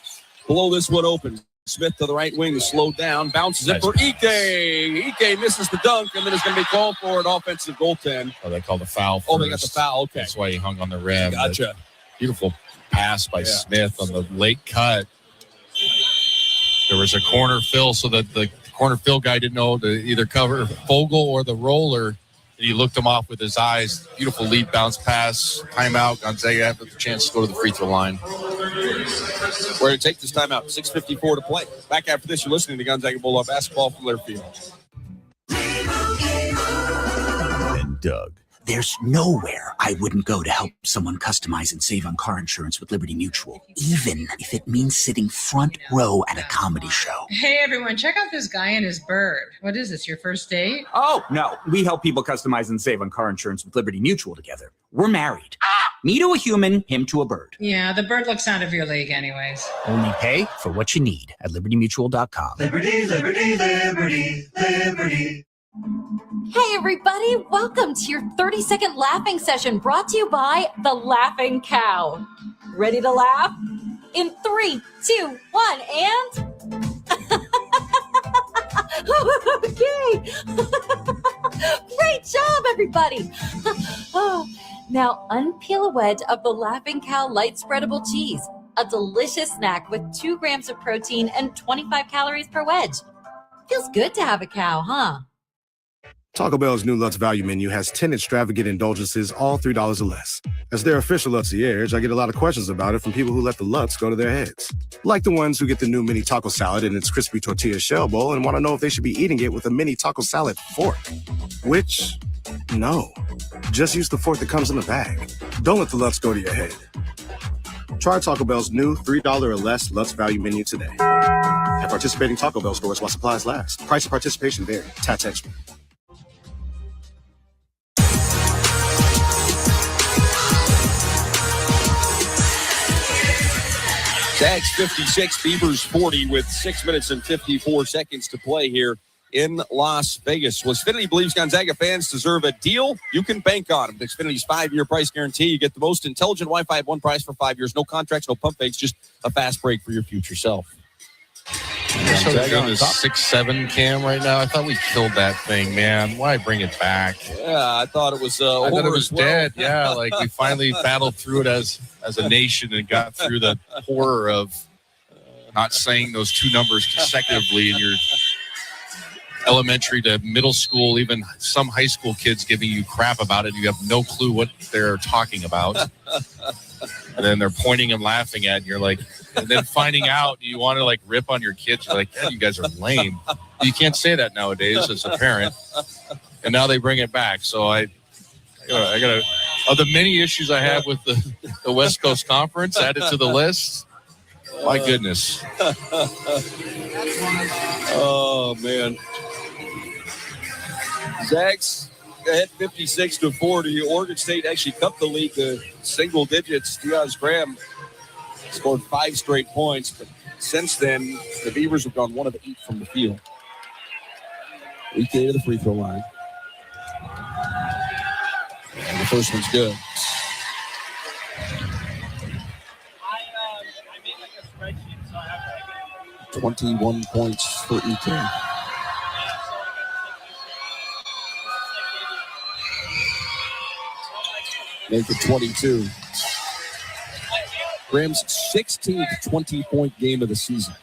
blow this one open. Smith to the right wing, slowed down, bounces it for Ike. Ike misses the dunk, and then it's going to be called for an offensive goaltend. Oh, they called the foul first. Oh, they got the foul, okay. That's why he hung on the rim. Gotcha. Beautiful pass by Smith on the late cut. There was a corner fill, so that the corner fill guy didn't know to either cover Fogle or the roller. And he looked him off with his eyes. Beautiful lead bounce pass. Timeout. Gonzaga have the chance to go to the free throw line. We're going to take this timeout. 6:54 to play. Back after this, you're listening to Gonzaga Bulldog basketball from Learfield. And Doug. There's nowhere I wouldn't go to help someone customize and save on car insurance with Liberty Mutual, even if it means sitting front row at a comedy show. Hey, everyone, check out this guy and his bird. What is this, your first date? Oh, no. We help people customize and save on car insurance with Liberty Mutual together. We're married. Me to a human, him to a bird. Yeah, the bird looks out of your league anyways. Only pay for what you need at libertymutual.com. Liberty, liberty, liberty, liberty. Hey everybody, welcome to your 30-second laughing session brought to you by The Laughing Cow. Ready to laugh? In 3, 2, 1, and... Okay! Great job, everybody! Now unpeel a wedge of The Laughing Cow light spreadable cheese. a delicious snack with 2 grams of protein and 25 calories per wedge. Feels good to have a cow, huh? Taco Bell's new Lutz Value Menu has 10 extravagant indulgences, all $3 or less. As their official Lutzierge, I get a lot of questions about it from people who let the Lutz go to their heads. Like the ones who get the new mini taco salad in its crispy tortilla shell bowl and want to know if they should be eating it with a mini taco salad fork. Which, no. Just use the fork that comes in the bag. Don't let the Lutz go to your head. Try Taco Bell's new $3 or less Lutz Value Menu today. At participating Taco Bell stores while supplies last. Price and participation vary. Tax extra. Zags 56, Beavers 40 with 6 minutes and 54 seconds to play here in Las Vegas. Well, Xfinity believes Gonzaga fans deserve a deal you can bank on. With Xfinity's 5-year price guarantee, you get the most intelligent Wi-Fi at one price for 5 years. No contracts, no pump fakes, just a fast break for your future self. Gonzaga on the 6-7 cam right now. I thought we killed that thing, man. Why bring it back? Yeah, I thought it was I thought it was dead. Yeah, like we finally battled through it as a nation and got through the horror of not saying those 2 numbers consecutively in your elementary to middle school, even some high school kids giving you crap about it. You have no clue what they're talking about. And then they're pointing and laughing at, and you're like, and then finding out you want to like rip on your kids. You're like, yeah, you guys are lame. You can't say that nowadays as a parent. And now they bring it back. So I got of the many issues I have with the West Coast Conference added to the list. My goodness. Oh, man. Zags ahead 56-40. Oregon State actually cut the lead to single digits. Diaz Graham scored 5 straight points, but since then, the Beavers have gone 1 of 8 from the field. EK to the free throw line. And the first one's good. I made like a spreadsheet, so I have to 21 points for EK. Make it 22. Graham's 16th 20-point game of the season.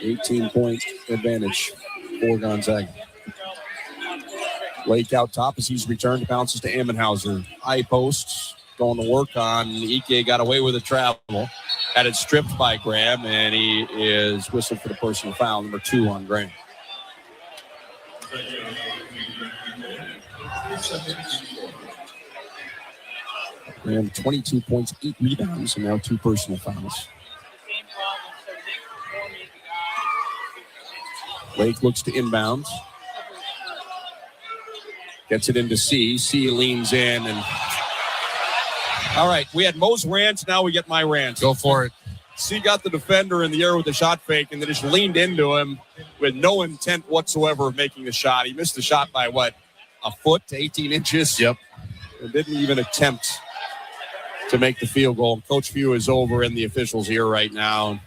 18-point advantage for Gonzaga. Lake out top as he's returned, bounces to Ammenhauser. High post, going to work on. Ike got away with a travel. Had it stripped by Graham, and he is whistled for the personal foul, number 2 on Graham. Graham, 22 points, 8 rebounds, and now 2 personal fouls. Lake looks to inbounds. Gets it into C. C leans in. And all right, we had Mo's rant. Now we get my rant. Go for it. C got the defender in the air with the shot fake and then just leaned into him with no intent whatsoever of making the shot. He missed the shot by, what, a foot to 18 inches? Yep. And didn't even attempt to make the field goal. Coach Few is over in the officials' ear right now.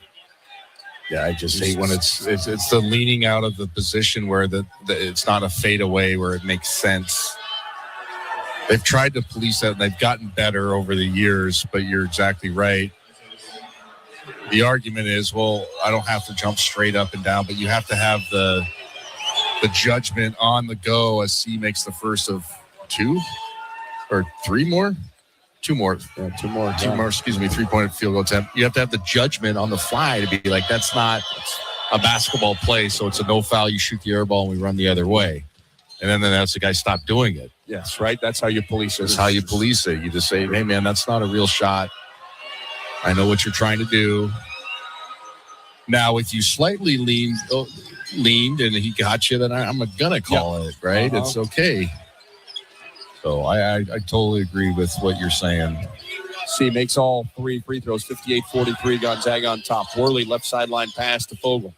Yeah, I just hate when it's the leaning out of the position where the it's not a fadeaway where it makes sense. They've tried to police that and they've gotten better over the years, but you're exactly right. The argument is, well, I don't have to jump straight up and down, but you have to have the judgment on the go as C makes the first of 2 or 3 more. 2 more. Yeah, 2 more. 2 more, 3-point field goal attempt. You have to have the judgment on the fly to be like, that's not a basketball play, so it's a no foul. You shoot the air ball and we run the other way. And then that's the guy stop doing it. Yes, right? That's how you police it. That's how you police it. You just say, hey, man, that's not a real shot. I know what you're trying to do. Now, if you slightly leaned and he got you, then I'm going to call it, right? It's okay. So I totally agree with what you're saying. C makes all 3 free throws, 58-43, Gonzaga on top. Worley left sideline pass to Fogle.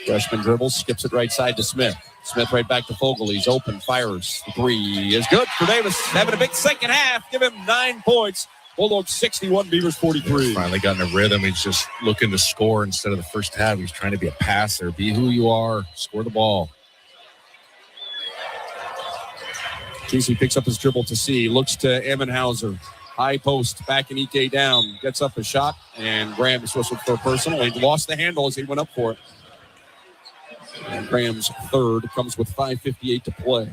Freshman dribbles, skips it right side to Smith. Smith right back to Fogle. He's open, fires. The 3 is good for Davis. Having a big second half. Give him 9 points. Bulldogs 61, Beavers 43. He's finally gotten a rhythm. He's just looking to score instead of the first half. He's trying to be a passer. Be who you are. Score the ball. Casey picks up his dribble to C. Looks to Ammenhauser. High post, back and Ike down. Gets up a shot, and Graham is whistled for a personal. He lost the handle as he went up for it. And Graham's third comes with 5:58 to play.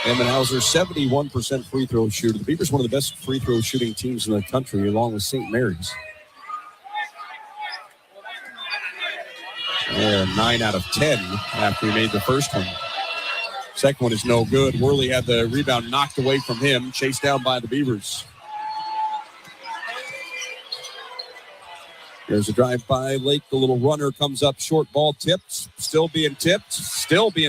Emmenhauser, 71% free throw shooter. The Beavers, one of the best free throw shooting teams in the country, along with St. Mary's. They're 9 out of 10 after he made the first one. Second one is no good. Worley had the rebound knocked away from him, chased down by the Beavers. There's a drive by Lake. The little runner comes up short, ball tipped. Still being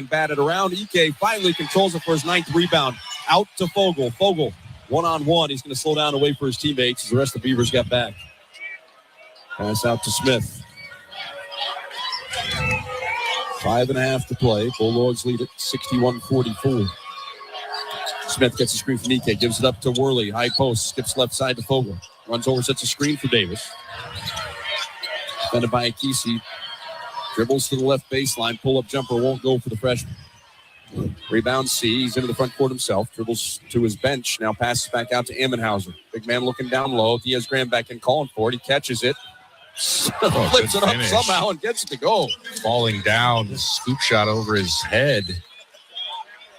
batted around. Ike finally controls it for his 9th rebound. Out to Fogle. Fogle, one-on-one. He's going to slow down and wait for his teammates as the rest of the Beavers got back. Pass out to Smith. 5.5 to play. Bulldogs lead it 61-44. Smith gets a screen from Ike. Gives it up to Worley. High post. Skips left side to Fogle. Runs over, sets a screen for Davis. Defended by Akisi. Dribbles to the left baseline. Pull-up jumper won't go for the freshman. Rebound C. He's into the front court himself. Dribbles to his bench. Now passes back out to Emmenhauser. Big man looking down low. Diaz Graham back in calling for it. He catches it. Flips it up somehow and gets it to go. Falling down. Scoop shot over his head.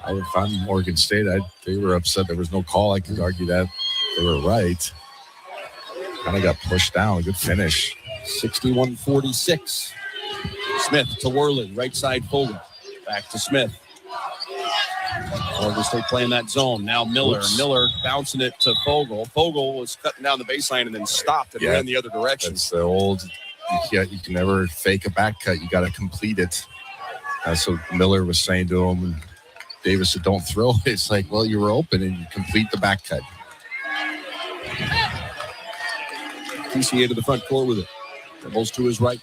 If I'm Oregon State, they were upset there was no call. I could argue that they were right. Kind of got pushed down. Good finish. 61-46. Smith to Worley. Right side Fogle. Back to Smith. Oregon State playing that zone. Now Miller. Oops. Miller bouncing it to Fogle. Fogle was cutting down the baseline and then stopped and ran the other direction. That's the old, you can never fake a back cut. You got to complete it. That's what Miller was saying to him. And Davis said, don't throw it. It's like, well, you were open and you complete the back cut. TCA to the front court with it. Dribbles to his right.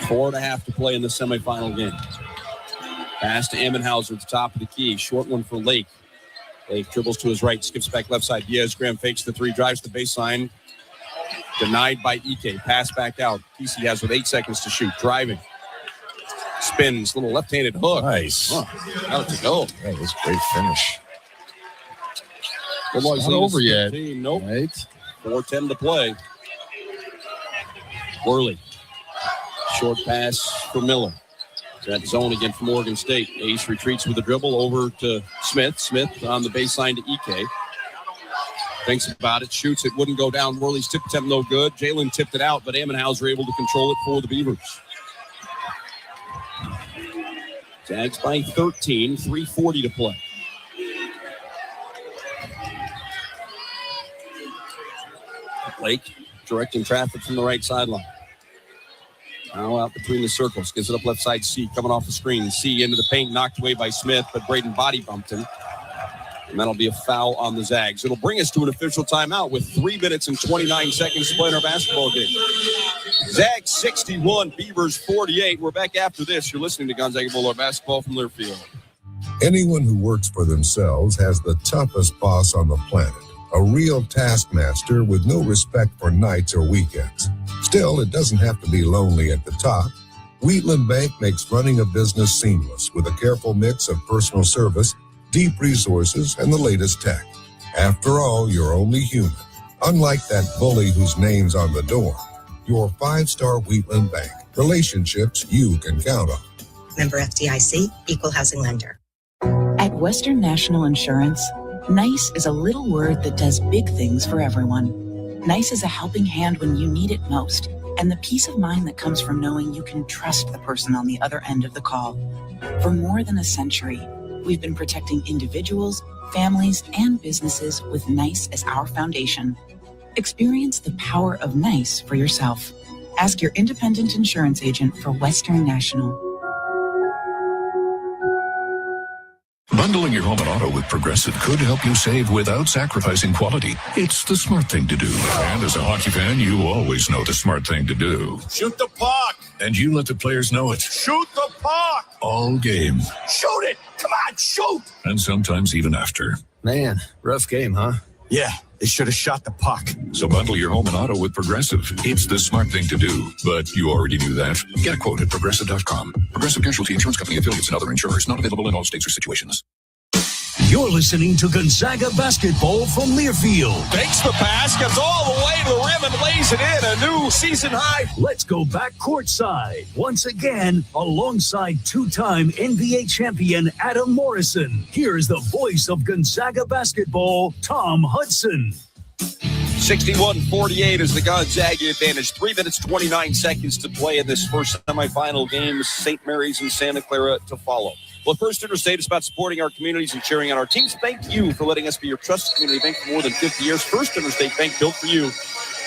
4.5 to play in the semifinal game. Pass to Emmenhauser at the top of the key. Short one for Lake. Lake dribbles to his right, skips back left side. Diaz Graham fakes the three, drives the baseline. Denied by Ike. Pass back out. TC has with 8 seconds to shoot. Driving. Spins. Little left-handed hook. Nice. Got it to go. That was a great finish. It's not over yet. Nope. Right. 4:10 to play. Worley. Short pass for Miller. That zone again from Oregon State. Ace retreats with the dribble over to Smith. Smith on the baseline to Ike. Thinks about it, shoots it, wouldn't go down. Worley's tip attempt no good. Jalen tipped it out, but Emmenhauser able to control it for the Beavers. Zags by 13, 3:40 to play. Lake directing traffic from the right sideline. Now out between the circles. Gives it up left side. C coming off the screen. C into the paint. Knocked away by Smith, but Braden body bumped him. And that'll be a foul on the Zags. It'll bring us to an official timeout with 3 minutes and 29 seconds to play in our basketball game. Zags 61, Beavers 48. We're back after this. You're listening to Gonzaga Bulldog Basketball from Learfield. Anyone who works for themselves has the toughest boss on the planet. A real taskmaster with no respect for nights or weekends. Still, it doesn't have to be lonely at the top. Wheatland Bank makes running a business seamless with a careful mix of personal service, deep resources, and the latest tech. After all, you're only human. Unlike that bully whose name's on the door, your 5-star Wheatland Bank. Relationships you can count on. Member FDIC, Equal Housing Lender. At Western National Insurance, NICE is a little word that does big things for everyone. NICE is a helping hand when you need it most, and the peace of mind that comes from knowing you can trust the person on the other end of the call. For more than a century, we've been protecting individuals, families, and businesses with NICE as our foundation. Experience the power of NICE for yourself. Ask your independent insurance agent for Western National. Bundling your home and auto with Progressive could help you save without sacrificing quality. It's the smart thing to do. And as a hockey fan, you always know the smart thing to do. Shoot the puck! And you let the players know it. Shoot the puck! All game. Shoot it! Come on, shoot! And sometimes even after. Man, rough game, huh? Yeah, they should have shot the puck. So bundle your home and auto with Progressive. It's the smart thing to do. But you already knew that. Get a quote at Progressive.com. Progressive Casualty Insurance Company, affiliates, and other insurers. Not available in all states or situations. You're listening to Gonzaga Basketball from Learfield. Fakes the pass, gets all the way to the rim and lays it in. A new season high. Let's go back courtside. Once again, alongside two-time NBA champion Adam Morrison. Here's the voice of Gonzaga basketball, Tom Hudson. 61-48 is the Gonzaga advantage. 3 minutes, 29 seconds to play in this first semifinal game. St. Mary's and Santa Clara to follow. Well, First Interstate is about supporting our communities and cheering on our teams. Thank you for letting us be your trusted community bank for more than 50 years. First Interstate Bank, built for you.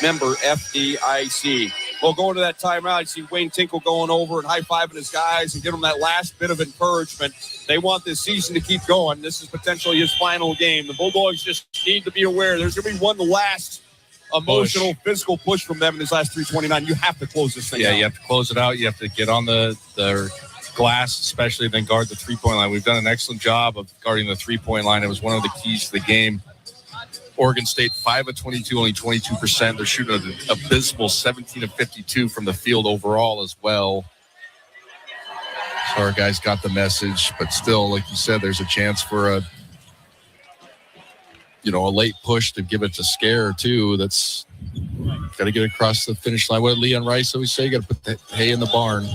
Member FDIC. Well, going to that timeout, I see Wayne Tinkle going over and high-fiving his guys and give them that last bit of encouragement. They want this season to keep going. This is potentially his final game. The Bulldogs just need to be aware there's going to be one last emotional, physical push from them in this last 3:29. You have to close this thing out. Yeah, you have to close it out. You have to get on the glass, especially, then guard the three-point line. We've done an excellent job of guarding the three-point line. It was one of the keys to the game. Oregon State, 5 of 22, only 22%. They're shooting an abysmal 17 of 52 from the field overall as well. So our guys got the message, but still, like you said, there's a chance for a late push to give it to Scare too. That's got to get across the finish line. What did Leon Rice always say? You got to put the hay in the barn.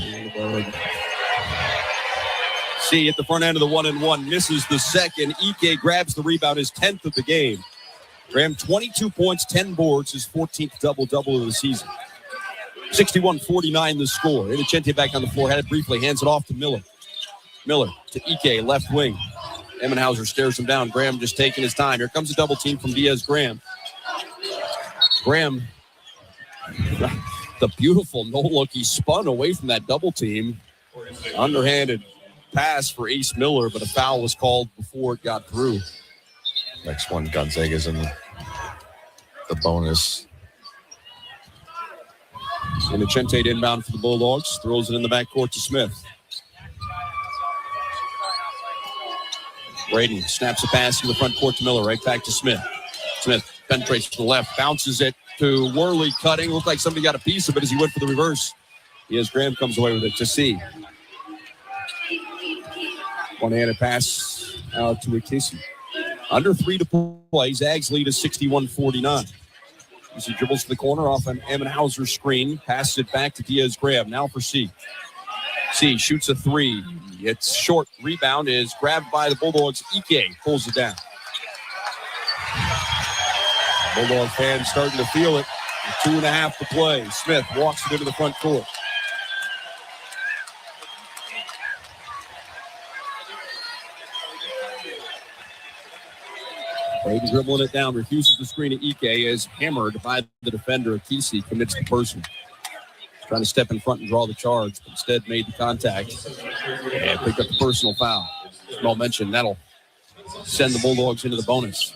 See at the front end of the 1-and-1, misses the second. Ike grabs the rebound, his 10th of the game. Graham, 22 points, 10 boards, his 14th double-double of the season. 61-49 the score. Inocente back on the floor, had it briefly, hands it off to Miller. Miller to Ike, left wing. Emmenhauser stares him down. Graham just taking his time. Here comes a double team from Diaz-Graham. Graham, the beautiful no-look. He spun away from that double team. Underhanded pass for Ace Miller, but a foul was called before it got through. Next one, Gonzaga's in the bonus. Inocente inbound for the Bulldogs. Throws it in the backcourt to Smith. Braden snaps a pass in the front court to Miller. Right back to Smith. Smith penetrates to the left. Bounces it to Worley cutting. Looked like somebody got a piece of it as he went for the reverse. Graham comes away with it to C. One-handed pass out to Akisi. Under 3 to play. Zags lead is 61-49. As he dribbles to the corner off an Emmenhauser screen. Passes it back to Diaz-Graham. Now for C. C shoots a 3. It's short. Rebound is grabbed by the Bulldogs. Ike pulls it down. Bulldog fans starting to feel it. 2.5 to play. Smith walks it into the front court. Braden dribbling it down, refuses the screen at Ike, is hammered by the defender. Akisi commits the person. Trying to step in front and draw the charge, but instead made the contact and picked up the personal foul. As Mel mentioned, that'll send the Bulldogs into the bonus.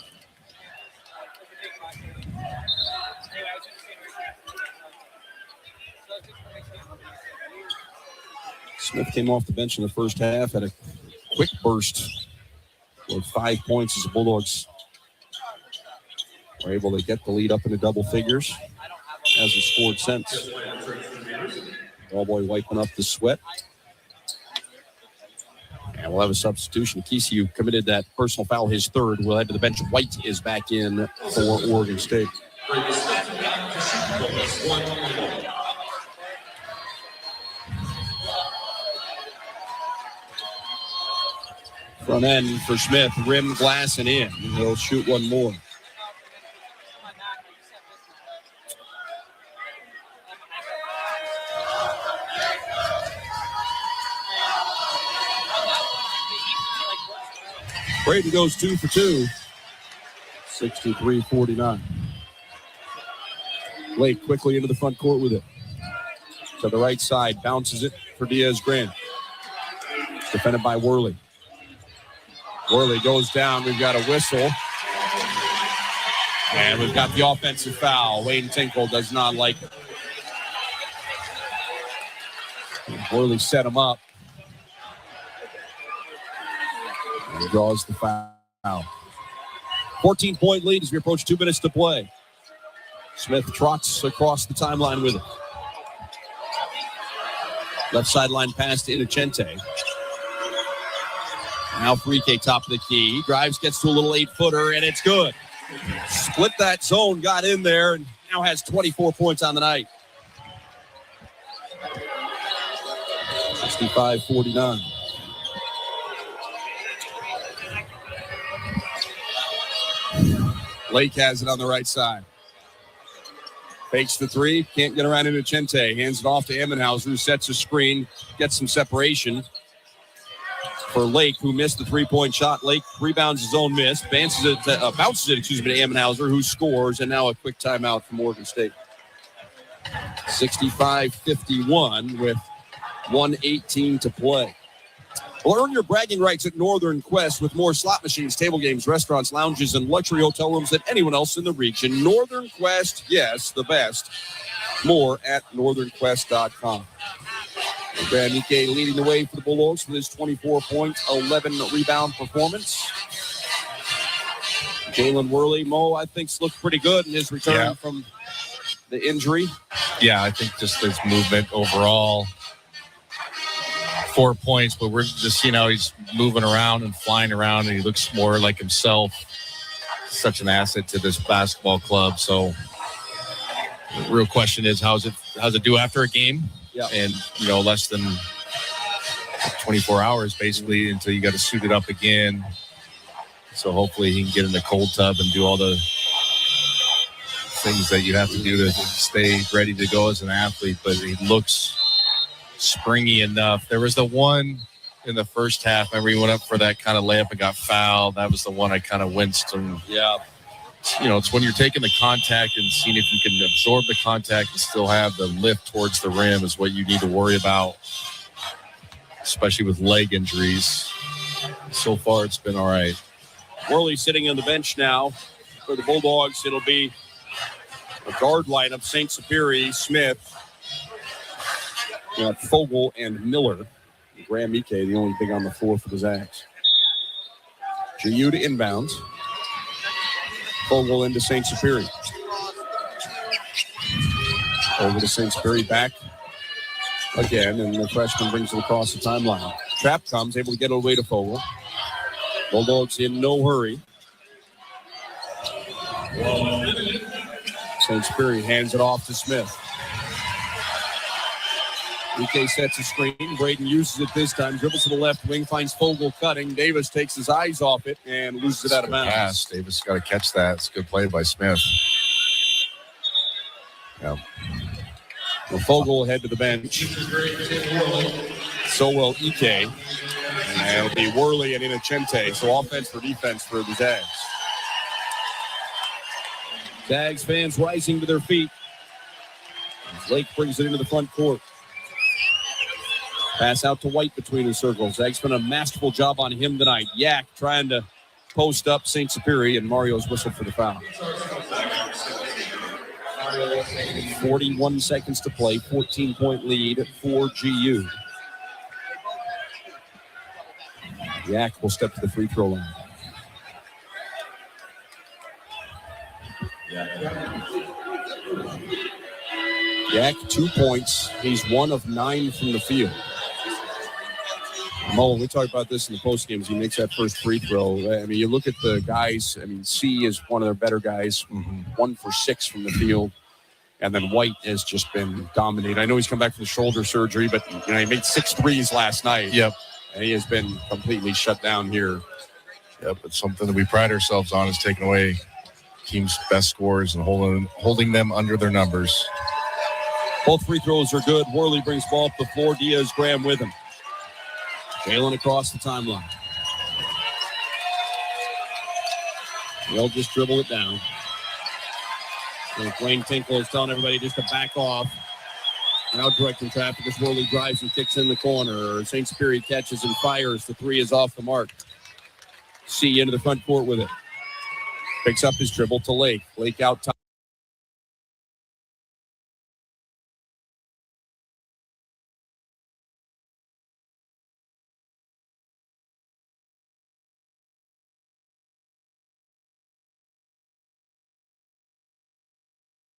Smith came off the bench in the first half, had a quick burst with 5 points as the Bulldogs were able to get the lead up into double figures. Hasn't scored since. Ballboy wiping up the sweat. And we'll have a substitution. Akisi committed that personal foul, his third. We'll head to the bench. White is back in for Oregon State. Front end for Smith. Rim, glass, and in. He'll shoot one more. Braden goes 2 for 2. 63-49. Blake quickly into the front court with it. To the right side. Bounces it for Diaz-Graham. Defended by Worley. Worley goes down. We've got a whistle. And we've got the offensive foul. Wayne Tinkle does not like it. Worley set him up. And draws the foul. 14-point lead as we approach 2 minutes to play. Smith trots across the timeline with it. Left sideline pass to Innocente. Now Freak, top of the key. He drives, gets to a little 8-footer, and it's good. Split that zone, got in there, and now has 24 points on the night. 65-49. Lake has it on the right side. Fakes the three, can't get around Innocente. Hands it off to Ammenhauser, who sets a screen, gets some separation for Lake, who missed the three-point shot. Lake rebounds his own miss, bounces it to Ammenhauser, who scores, and now a quick timeout from Oregon State. 65-51 with 1:18 to play. Well, earn your bragging rights at Northern Quest with more slot machines, table games, restaurants, lounges, and luxury hotel rooms than anyone else in the region. Northern Quest, yes, the best. More at northernquest.com. Graham Ike leading the way for the Bulldogs with his 24-point, 11-rebound performance. Jalen Worley, Mo, I think, looked pretty good in his return from the injury. Yeah, I think just his movement overall. 4 points, but we're just seeing how he's moving around and flying around, and he looks more like himself. Such an asset to this basketball club. So the real question is, how's it do after a game? Yeah. And, less than 24 hours basically until you got to suit it up again. So hopefully he can get in the cold tub and do all the things that you have to do to stay ready to go as an athlete. But he looks springy enough. There was the one in the first half. Remember, he went up for that kind of layup and got fouled. That was the one I kind of winced. And it's when you're taking the contact and seeing if you can absorb the contact and still have the lift towards the rim is what you need to worry about, especially with leg injuries. So far, it's been all right. Worley sitting on the bench now for the Bulldogs. It'll be a guard lineup: St. Superi, Smith, Fogel, and Miller. Graham Ike, the only thing on the floor for the Zags. GU to inbounds. Fogel into St. Superi. Over to St. Superi, back again, and the freshman brings it across the timeline. Trap comes, able to get away to Fogel. Bulldogs in no hurry. St. Superi hands it off to Smith. Ike sets a screen. Braden uses it this time. Dribbles to the left wing. Finds Fogel cutting. Davis takes his eyes off it and loses it out of bounds. Pass. Davis got to catch that. It's a good play by Smith. Yeah. Well, Fogel head to the bench. So will Ike. And it'll be Worley and Innocente. So offense for defense for the Zags. Zags fans rising to their feet. Lake brings it into the front court. Pass out to White between the circles. Zags done a masterful job on him tonight. Yak trying to post up St. Superi, and Mario's whistled for the foul. 41 seconds to play. 14-point lead for GU. Yak will step to the free throw line. Yak, 2 points. He's 1 of 9 from the field. Mo, we talked about this in the postgame as he makes that first free throw. I mean, you look at the guys. I mean, C is one of their better guys, 1 for 6 from the field. And then White has just been dominating. I know he's come back from the shoulder surgery, but he made 6 threes last night. Yep. And he has been completely shut down here. Yep, it's something that we pride ourselves on, is taking away team's best scores and holding them under their numbers. Both free throws are good. Worley brings ball up the floor. Diaz Graham with him. Jalen across the timeline. They'll just dribble it down. And Wayne Tinkle is telling everybody just to back off. Now directing traffic as Worley drives and kicks in the corner. St. Superi catches and fires. The three is off the mark. C into the front court with it. Picks up his dribble to Lake. Lake out top.